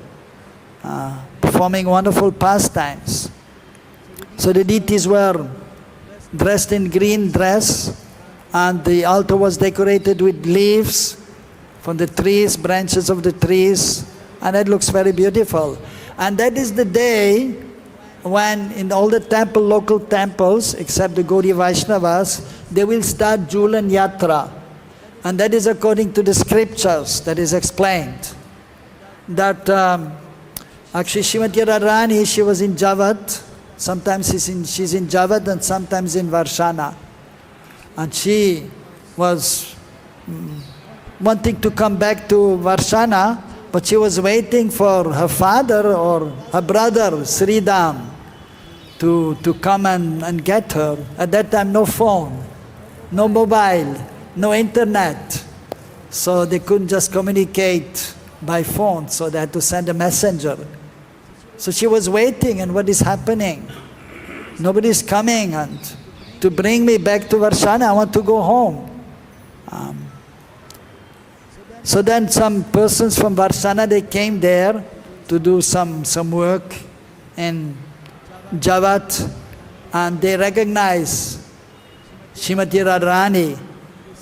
performing wonderful pastimes. So the deities were dressed in green dress, and the altar was decorated with leaves from the trees, branches of the trees, and it looks very beautiful. And that is the day when in all the local temples, except the Gaudiya Vaishnavas, they will start Julan Yatra. And that is according to the scriptures that is explained. That actually Srimati Radharani, she was in Javat. Sometimes she's in Javat and sometimes in Varshana. And she was wanting to come back to Varshana, but she was waiting for her father or her brother, Sridham, to come and get her. At that time, no phone, no mobile, no internet. So they couldn't just communicate by phone, so they had to send a messenger. So she was waiting, and what is happening? Nobody's coming and to bring me back to Varshana. I want to go home. So then some persons from Varshana, they came there to do some work in Javat, and they recognized Srimati Radharani,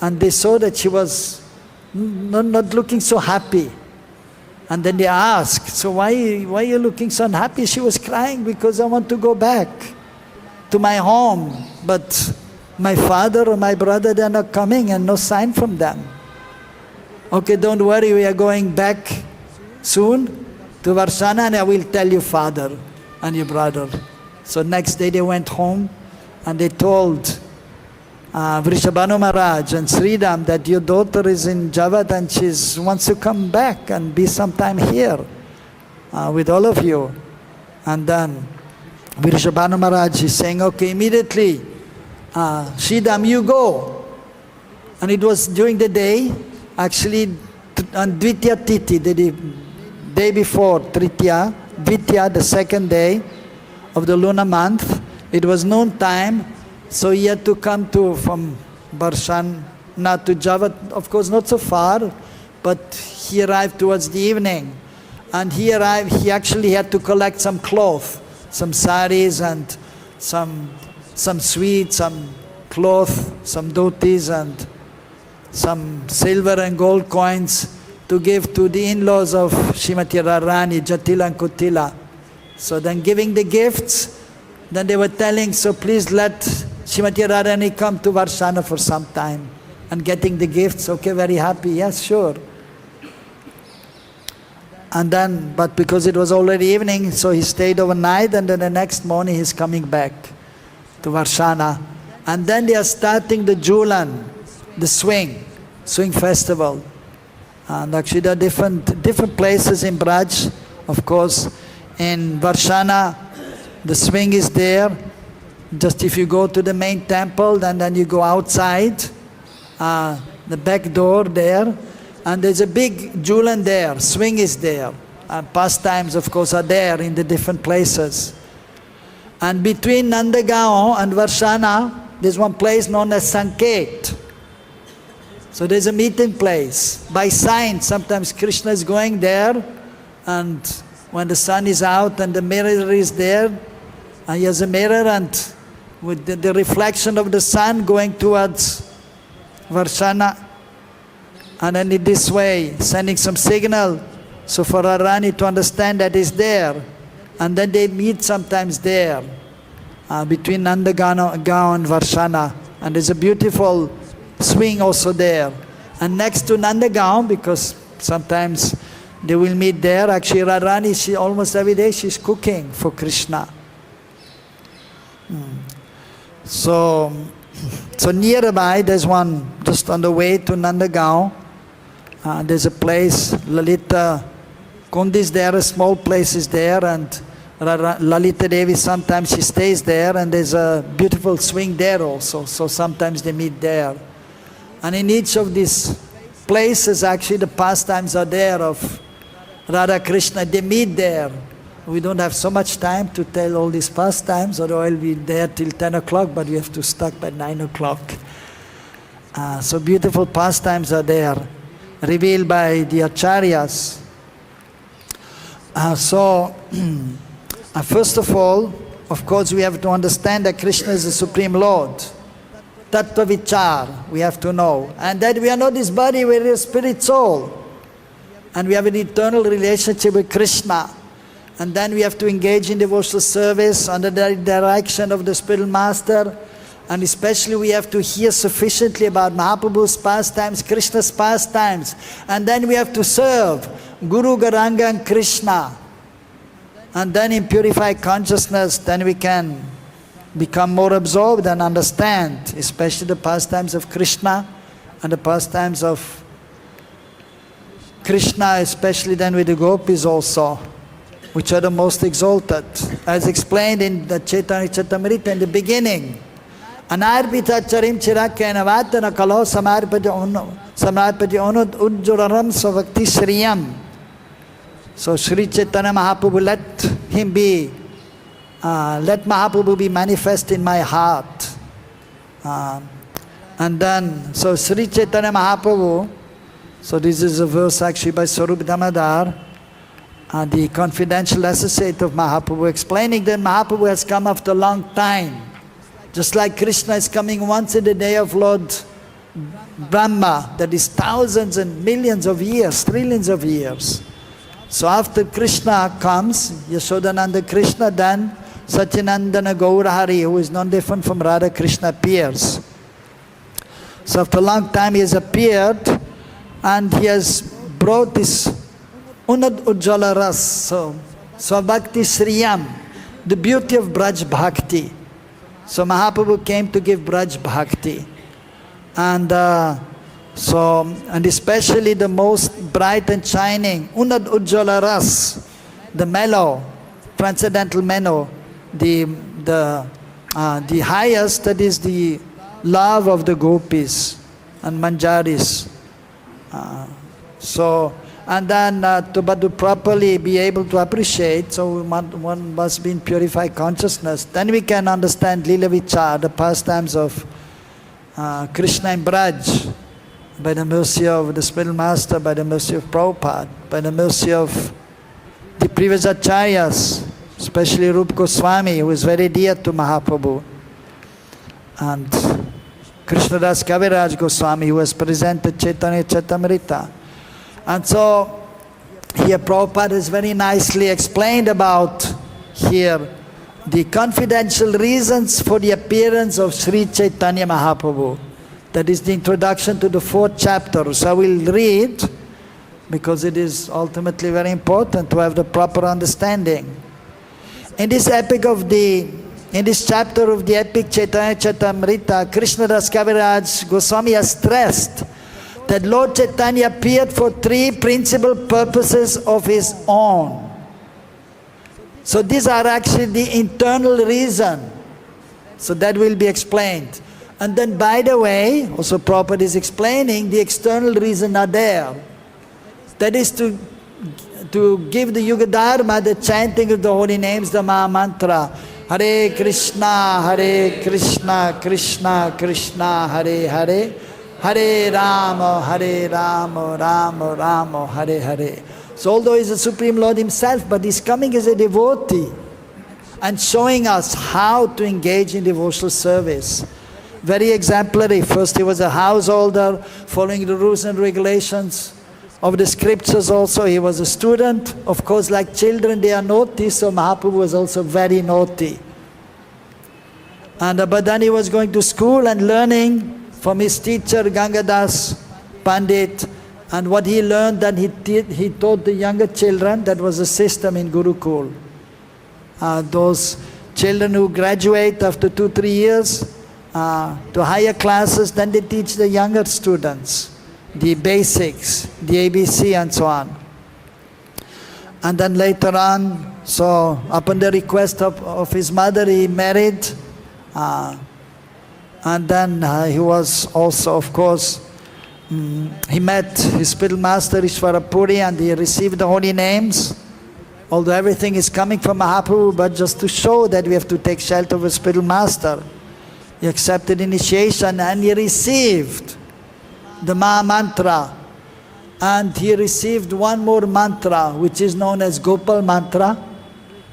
and they saw that she was not looking so happy. And then they asked, so why are you looking so unhappy? She was crying, because I want to go back to my home, but my father or my brother, they are not coming, and no sign from them. Okay, don't worry, we are going back soon to Varshana, and I will tell you, father and your brother. So next day they went home, and they told Vrishabhanu Maharaj and Sridham that your daughter is in Javat and she wants to come back and be sometime here with all of you. And then Vrishabhanu Maharaj is saying, okay, immediately, Sridham, you go. And it was during the day, actually on Dvitiya Titi, the day before Tritiya, Dvitiya, the second day of the lunar month, it was noon time. So he had to come from Varshana to Javat, of course not so far, but he arrived towards the evening. And he actually had to collect some cloth, some saris and some sweets, some cloth, some dhotis and some silver and gold coins to give to the in-laws of Srimati Radharani, Jatila and Kutila. So then giving the gifts, then they were telling, so please let Srimati Radharani come to Varshana for some time. And getting the gifts, okay, very happy, yes, sure. And then, but because it was already evening, so he stayed overnight, and then the next morning he's coming back to Varshana. And then they are starting the Julan, the swing festival. And actually there are different places in Braj Of course, in Varshana, the swing is there. Just if you go to the main temple, then you go outside, the back door there, and there's a big julan there, swing is there. Pastimes, of course, are there in the different places. And between Nandagaon and Varshana, there's one place known as Sanket. So there's a meeting place. By sign, sometimes Krishna is going there, and when the sun is out and the mirror is there, and he has a mirror, and with the reflection of the sun going towards Varshana, and then in this way, sending some signal, so for Arani to understand that he's there. And then they meet sometimes there, between Nandagaon and Varshana. And there's a beautiful swing also there. And next to Nandagaon, because sometimes they will meet there, actually Radharani, she almost every day she's cooking for Krishna. So nearby there's one, just on the way to Nandagaon, there's a place, Lalita Kundi is there, a small place is there, and Lalita Devi, sometimes she stays there, and there's a beautiful swing there also, so sometimes they meet there. And in each of these places, actually the pastimes are there of Radha Krishna, they meet there. We don't have so much time to tell all these pastimes, otherwise we'll be there till 10 o'clock, but we have to start by 9 o'clock. So beautiful pastimes are there, revealed by the acharyas. First of all, of course, we have to understand that Krishna is the Supreme Lord. Tattva Vichar, we have to know. And that we are not this body, we are a spirit soul. And we have an eternal relationship with Krishna. And then we have to engage in devotional service under the direction of the spiritual master. And especially we have to hear sufficiently about Mahaprabhu's pastimes, Krishna's pastimes. And then we have to serve Guru, Garanga and Krishna. And then in purified consciousness, then we can become more absorbed and understand, especially the pastimes of Krishna and the pastimes of Krishna, especially then with the gopis also, which are the most exalted. As explained in the Chaitanya Charitamrita in the beginning. Anarpita charim chirakena vatana kalo samarpati onod ujjuraram savakti shriyam. So Sri Chaitanya Mahaprabhu, let him be, let Mahaprabhu be manifest in my heart. And then, so Sri Chaitanya Mahaprabhu, so this is a verse actually by Swarup Damodar, the confidential associate of Mahaprabhu, explaining that Mahaprabhu has come after a long time. Just like Krishna is coming once in the day of Lord Brahma, that is thousands and millions of years, trillions of years. So after Krishna comes, Yashodananda Krishna, then Satyanandana Gaurahari, who is non different from Radha Krishna, appears. So after a long time he has appeared, and he has brought this Unad Ujjala Ras, so Bhakti Sriyam, the beauty of Braj Bhakti. So Mahaprabhu came to give Braj Bhakti. And and especially the most bright and shining, Unad Ujjala Ras, the mellow, transcendental mellow, the highest, that is the love of the gopis and manjaris. And then but to properly be able to appreciate, so one must be in purified consciousness. Then we can understand Lila Vichar, the pastimes of Krishna and Braj, by the mercy of the spiritual master, by the mercy of Prabhupada, by the mercy of the previous acharyas, especially Rupa Goswami, who is very dear to Mahaprabhu, and Krishnadas Kaviraj Goswami, who has presented Chaitanya Charitamrita. And so here Prabhupada has very nicely explained about here the confidential reasons for the appearance of Sri Chaitanya Mahaprabhu. That is the introduction to the 4th chapter. So I will read, because it is ultimately very important to have the proper understanding. In this chapter of the epic Chaitanya Charitamrita, Krishnadas Kaviraj Goswami has stressed that Lord Chaitanya appeared for 3 principal purposes of his own. So these are actually the internal reason. So that will be explained. And then by the way, also Prabhupada is explaining the external reason are there. That is to give the Yuga Dharma, the chanting of the holy names, the Maha Mantra. Hare Krishna, Krishna Krishna, Hare Hare. Hare Rama, Rama Rama, Hare Hare. So although he's the Supreme Lord himself, but he's coming as a devotee and showing us how to engage in devotional service. Very exemplary. First he was a householder, following the rules and regulations of the scriptures also. He was a student. Of course, like children, they are naughty, so Mahaprabhu was also very naughty. And but then he was going to school and learning from his teacher Gangadas Pandit, and what he learned, then he taught the younger children. That was the system in Gurukul. Those children who graduate after 2-3 years to higher classes, then they teach the younger students the basics, the ABC and so on. And then later on, so upon the request of his mother, he married. And then he was also, of course, he met his spiritual master Ishvara Puri, and he received the holy names. Although everything is coming from Mahaprabhu, but just to show that we have to take shelter of a spiritual master. He accepted initiation and he received the Maha Mantra. And he received one more mantra, which is known as Gopal Mantra,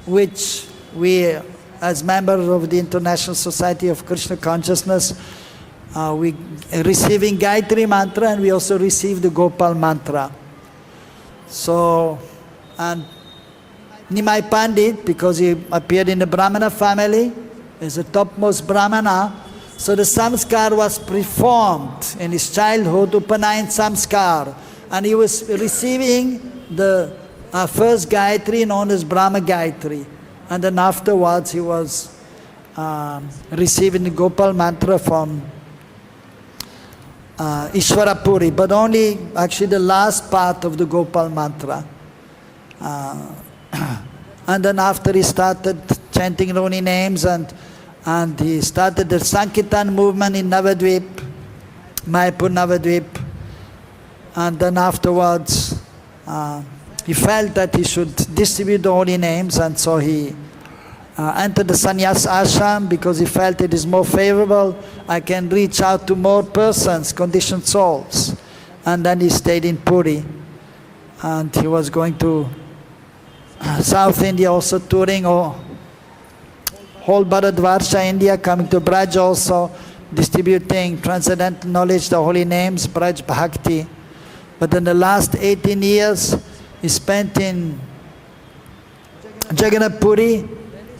which we, as members of the International Society of Krishna Consciousness, we receiving Gayatri Mantra, and we also received the Gopal Mantra. So, and Nimai Pandit, because he appeared in the Brahmana family, is the topmost Brahmana, so the samskar was performed in his childhood, Upanayan samskar, and he was receiving the first Gayatri known as Brahma Gayatri. And then afterwards he was receiving the Gopal Mantra from Ishvara Puri, but only actually the last part of the Gopal Mantra. And then after he started chanting holy names, and he started the Sankirtan movement in Navadvip, Mayapur Navadvip. And then afterwards he felt that he should distribute the holy names, and so he entered the sannyas ashram because he felt it is more favorable. I can reach out to more persons, conditioned souls. And then he stayed in Puri, and he was going to South India, also touring whole Bharatvarsha India, coming to Braj also, distributing transcendental knowledge, the holy names, Braj Bhakti. But in the last 18 years, he spent in Jagannath Puri,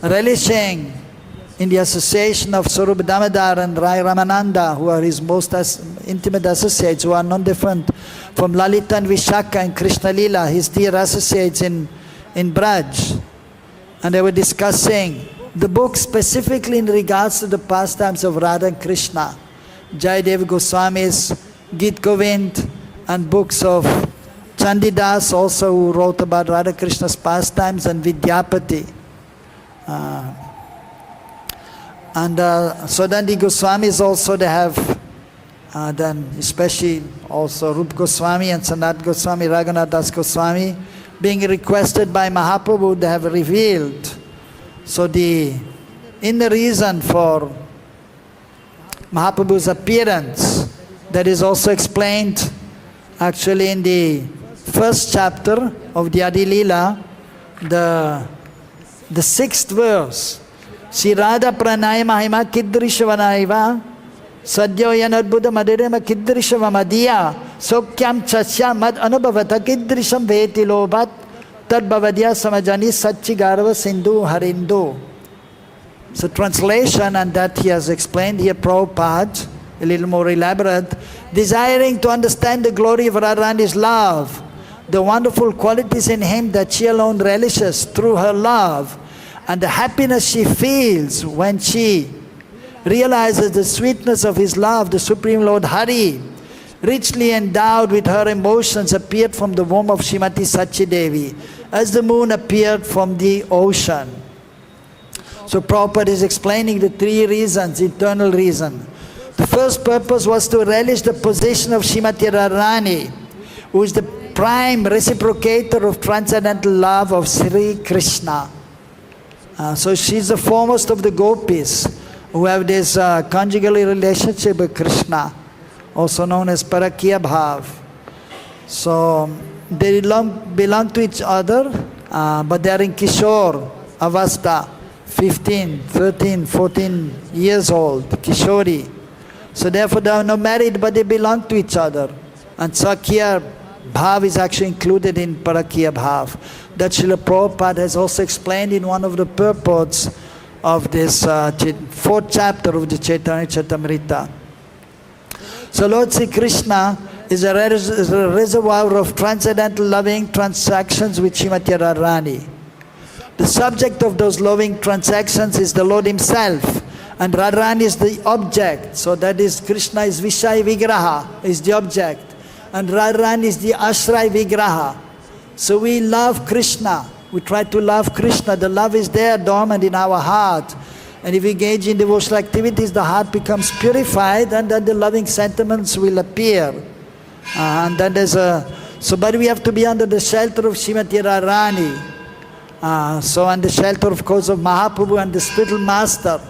relishing in the association of Sarup Damodar and Rai Ramananda, who are his most intimate associates, who are non different from Lalita and Vishaka and Krishna Lila, his dear associates in Braj. And they were discussing the book specifically in regards to the pastimes of Radha and Krishna, Jayadev Goswami's Git Govind, and books of Chandidas also, who wrote about Radha Krishna's pastimes, and Vidyapati. So then the Goswamis also, they have then especially also Rup Goswami and Sanat Goswami, Raghunath Das Goswami, being requested by Mahaprabhu, they have revealed. So the inner reason for Mahaprabhu's appearance, that is also explained actually in the first chapter of the Adi Leela, the 6th verse. Sri Radha Pranaya Mahima Kidrishavanaiva Sadyo Yanadbuddha Madirema Kidrishavamadiya Sokyam Chasya Mad Anubhavata Kidrisham Veti Lobat Tad Bhavadya Samajani Satchigarva Sindhu Harindu. So translation, and that he has explained here, Prabhupada, a little more elaborate, desiring to understand the glory of Radharani's love, the wonderful qualities in him that she alone relishes through her love, and the happiness she feels when she realizes the sweetness of his love, the Supreme Lord Hari, richly endowed with her emotions, appeared from the womb of Srimati Sachi Devi, as the moon appeared from the ocean. So Prabhupada is explaining the three reasons, eternal reason. The first purpose was to relish the possession of Srimati Radharani, who is the prime reciprocator of transcendental love of Sri Krishna. So she's the foremost of the gopis who have this conjugal relationship with Krishna, also known as Parakya Bhav. So they belong to each other, but they are in Kishore Avastha, 15, 13, 14 years old, Kishori. So therefore they are not married, but they belong to each other. And Sakya Bhav is actually included in Parakya Bhav. That Srila Prabhupada has also explained in one of the purports of this fourth chapter of the Chaitanya Charitamrita. So Lord Sri Krishna is a reservoir of transcendental loving transactions with Srimati Radharani. The subject of those loving transactions is the Lord himself, and Radharani is the object. So that is, Krishna is Vishaya Vigraha, is the object, and Radharani is the Ashray Vigraha. So we love Krishna. We try to love Krishna. The love is there, dormant in our heart. And if we engage in devotional activities, the heart becomes purified, and then the loving sentiments will appear. And then there's but we have to be under the shelter of Srimati Radharani. So under the shelter, of course, of Mahaprabhu and the spiritual master.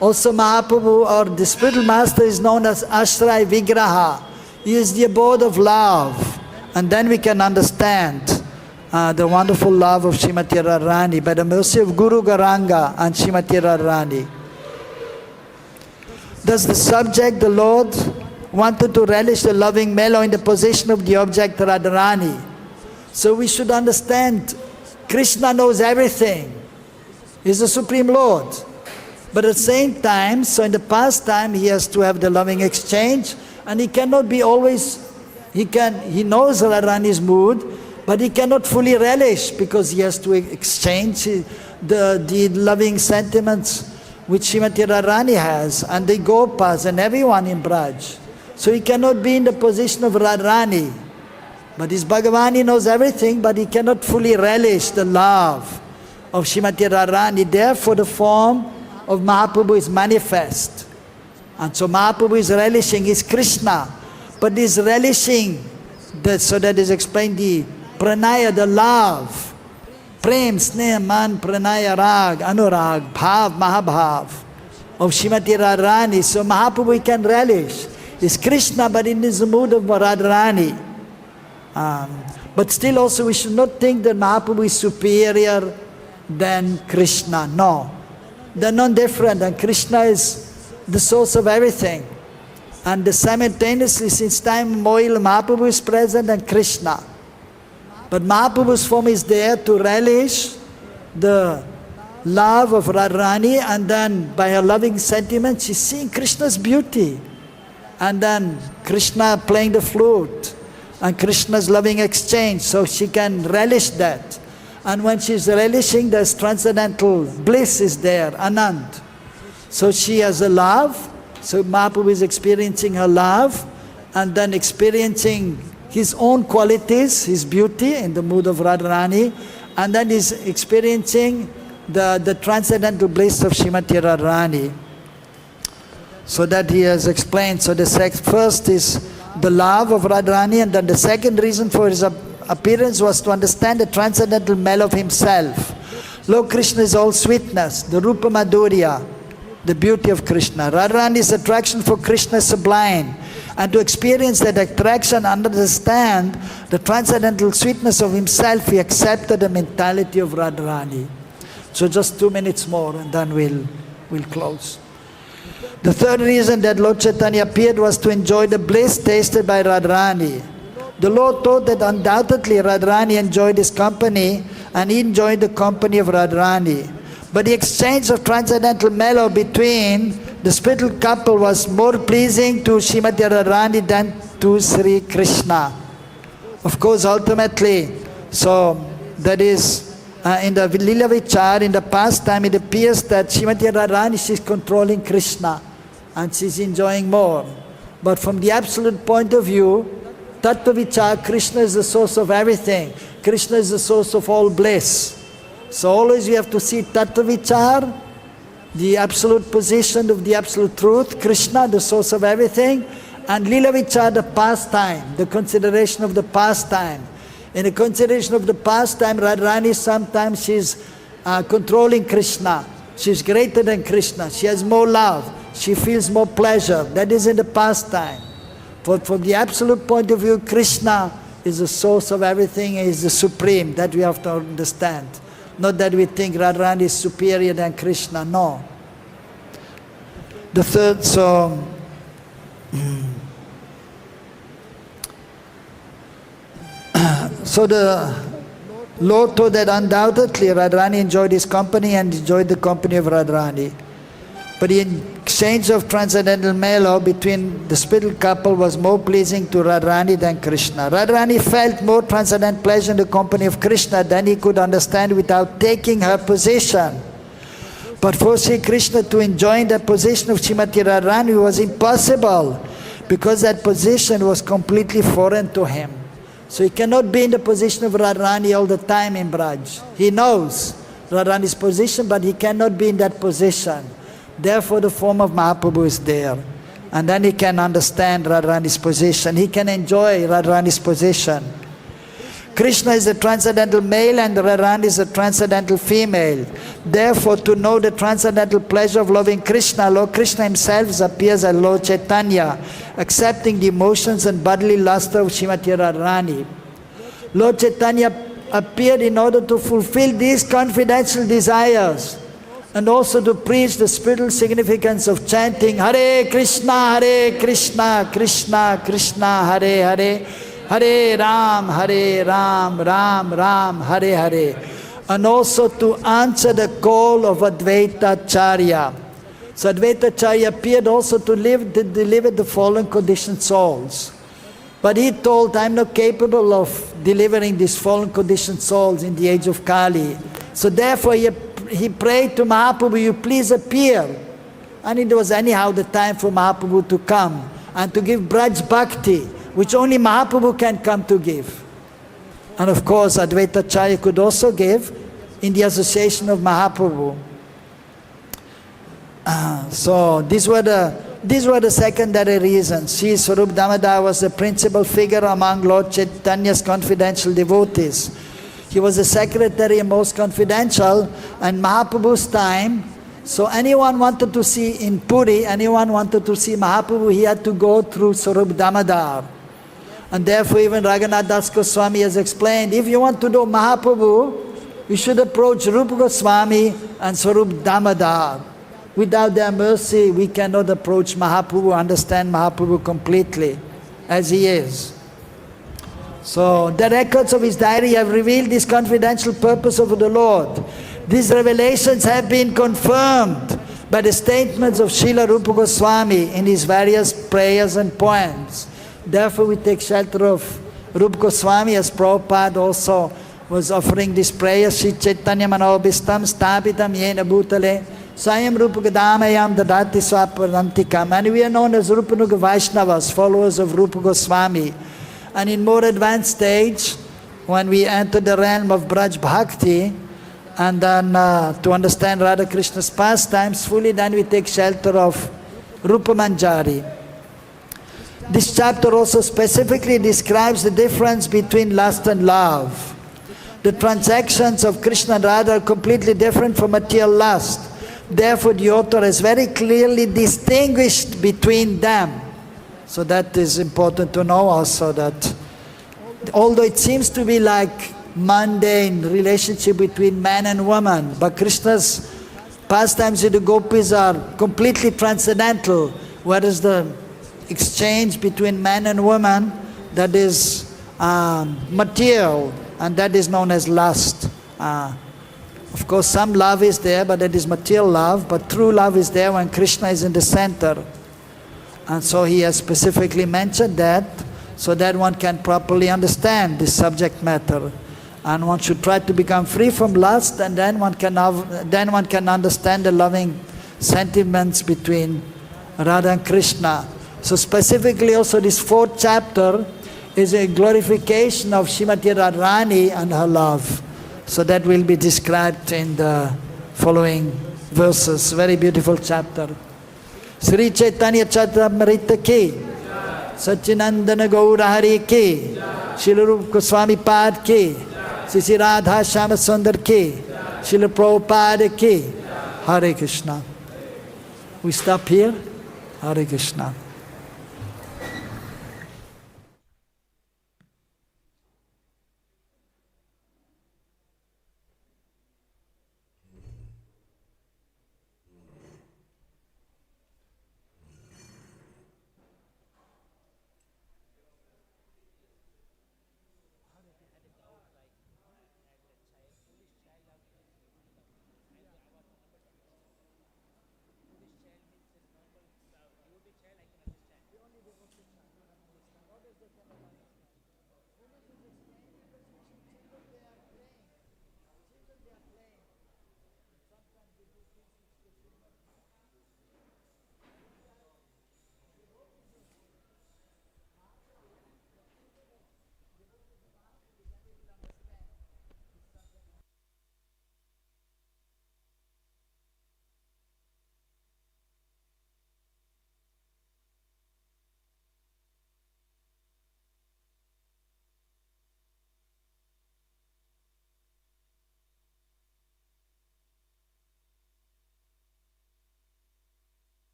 Also Mahaprabhu, or the spiritual master, is known as Ashray Vigraha. He is the abode of love. And then we can understand the wonderful love of Srimati Radharani by the mercy of Guru Garanga and Srimati Radharani. Thus the subject, the Lord, wanted to relish the loving mellow in the possession of the object Radharani. So we should understand, Krishna knows everything. He's the Supreme Lord. But at the same time, so in the pastime, he has to have the loving exchange, and he cannot be always, he knows Radharani's mood, but he cannot fully relish, because he has to exchange the loving sentiments which Srimati Radharani has, and the Gopas and everyone in Braj. So he cannot be in the position of Radharani. But his Bhagavan, he knows everything, but he cannot fully relish the love of Srimati Radharani. Therefore the form of Mahaprabhu is manifest. And so Mahaprabhu is relishing, is Krishna, but is relishing, so that is explained the pranaya, the love, prem, sneha, man, pranaya, rag, anurag, bhav, mahabhav of Srimati Radharani. So Mahaprabhu can relish. Is Krishna, but in his mood of Radharani. But still also we should not think that Mahaprabhu is superior than Krishna. No. They're non-different, and Krishna is the source of everything. And simultaneously, since time immemorial, Mahaprabhu is present and Krishna. But Mahaprabhu's form is there to relish the love of Radharani, and then by her loving sentiment, she's seeing Krishna's beauty. And then Krishna playing the flute, and Krishna's loving exchange, so she can relish that. And when she's relishing, there's transcendental bliss is there, Anand. So she has a love, so Mahaprabhu is experiencing her love, and then experiencing his own qualities, his beauty in the mood of Radharani, and then he's experiencing the transcendental bliss of Srimati Radharani. So that he has explained. So the first is the love of Radharani, and then the second reason for his appearance was to understand the transcendental mellow of himself. Lord Krishna is all sweetness, the Rupa Madhurya, the beauty of Krishna. Radharani's attraction for Krishna is sublime. And to experience that attraction and understand the transcendental sweetness of himself, he accepted the mentality of Radharani. So just 2 minutes more, and then we'll close. The third reason that Lord Chaitanya appeared was to enjoy the bliss tasted by Radharani. The Lord thought that undoubtedly Radharani enjoyed his company, and he enjoyed the company of Radharani. But the exchange of transcendental mellow between the spiritual couple was more pleasing to Srimati Radharani than to Sri Krishna. Of course, ultimately, so that is, in the Lila Vichar, in the pastime, it appears that Srimati Radharani, she's controlling Krishna, and she's enjoying more. But from the absolute point of view, Tattva Vichar, Krishna is the source of everything. Krishna is the source of all bliss. So always you have to see Tattva Vichar, the absolute position of the absolute truth, Krishna, the source of everything, and Lila Vichar, the pastime, the consideration of the pastime. In the consideration of the pastime, Radharani sometimes she's controlling Krishna. She's greater than Krishna. She has more love. She feels more pleasure. That is in the pastime. But from the absolute point of view, Krishna is the source of everything, is the supreme. That we have to understand. Not that we think Radharani is superior than Krishna. No. The third, so the Lord told that undoubtedly Radharani enjoyed his company and enjoyed the company of Radharani. But the exchange of transcendental melo between the spiritual couple was more pleasing to Radharani than Krishna. Radharani felt more transcendental pleasure in the company of Krishna than he could understand without taking her position. But for Sri Krishna to enjoy the position of Srimati Radharani was impossible, because that position was completely foreign to him. So he cannot be in the position of Radharani all the time in Braj. He knows Radharani's position, but he cannot be in that position. Therefore the form of Mahaprabhu is there. And then he can understand Radharani's position. He can enjoy Radharani's position. Krishna is the transcendental male and Radharani is the transcendental female. Therefore, to know the transcendental pleasure of loving Krishna, Lord Krishna himself appears as Lord Chaitanya, accepting the emotions and bodily luster of Srimati Radharani. Lord Chaitanya appeared in order to fulfill these confidential desires, and also to preach the spiritual significance of chanting Hare Krishna, Krishna Krishna, Hare Hare, Hare Ram, Ram Ram, Hare Hare. And also to answer the call of Advaita Acharya. So Advaita Acharya appeared also to deliver the fallen conditioned souls. But he told, I'm not capable of delivering these fallen conditioned souls in the age of Kali. So therefore he prayed to Mahaprabhu, you please appear. And it was anyhow the time for Mahaprabhu to come and to give Braj Bhakti, which only Mahaprabhu can come to give. And of course Advaita Acharya could also give in the association of Mahaprabhu. So these were the secondary reasons. Sri Swarup Damodar was the principal figure among Lord Chaitanya's confidential devotees. He was the secretary and most confidential, and Mahaprabhu's time, so anyone wanted to see in Puri, anyone wanted to see Mahaprabhu, he had to go through Swarup Damodar. And therefore even Raghunath Das Goswami has explained, if you want to know Mahaprabhu, you should approach Rupa Goswami and Swarup Damodar. Without their mercy, we cannot approach Mahaprabhu, understand Mahaprabhu completely, as he is. So the records of his diary have revealed this confidential purpose of the Lord. These revelations have been confirmed by the statements of Srila Rupa Goswami in his various prayers and poems. Therefore we take shelter of Rupa Goswami, as Prabhupada also was offering this prayer, Shri Chaitanya Manobhistam Stapitam Yena Bhutale Sayam Rupa Gadamayam Dadati Swaparantikam. And we are known as Rupanuga Vaishnavas, followers of Rupa Goswami. And in more advanced stage, when we enter the realm of Braj Bhakti, and then to understand Radha Krishna's pastimes fully, then we take shelter of Rupa Manjari. This chapter also specifically describes the difference between lust and love. The transactions of Krishna and Radha are completely different from material lust. Therefore the author has very clearly distinguished between them. So that is important to know also, that although it seems to be like mundane relationship between man and woman, but Krishna's pastimes with the gopis are completely transcendental, whereas the exchange between man and woman, that is material, and that is known as lust. Of course some love is there, but that is material love, but true love is there when Krishna is in the center. And so he has specifically mentioned that, so that one can properly understand this subject matter. And one should try to become free from lust, and then one can understand the loving sentiments between Radha and Krishna. So specifically also this 4th chapter is a glorification of Srimati Radharani and her love. So that will be described in the following verses. Very beautiful chapter. Sri Chaitanya Charitamrita ki, Satchinandana Gaura Hari ki, Srila Rupa Goswami Pad ki, Sri Radha Shama Sundar ki, Srila Prabhupada ki. Hare Krishna. We stop here. Hare Krishna.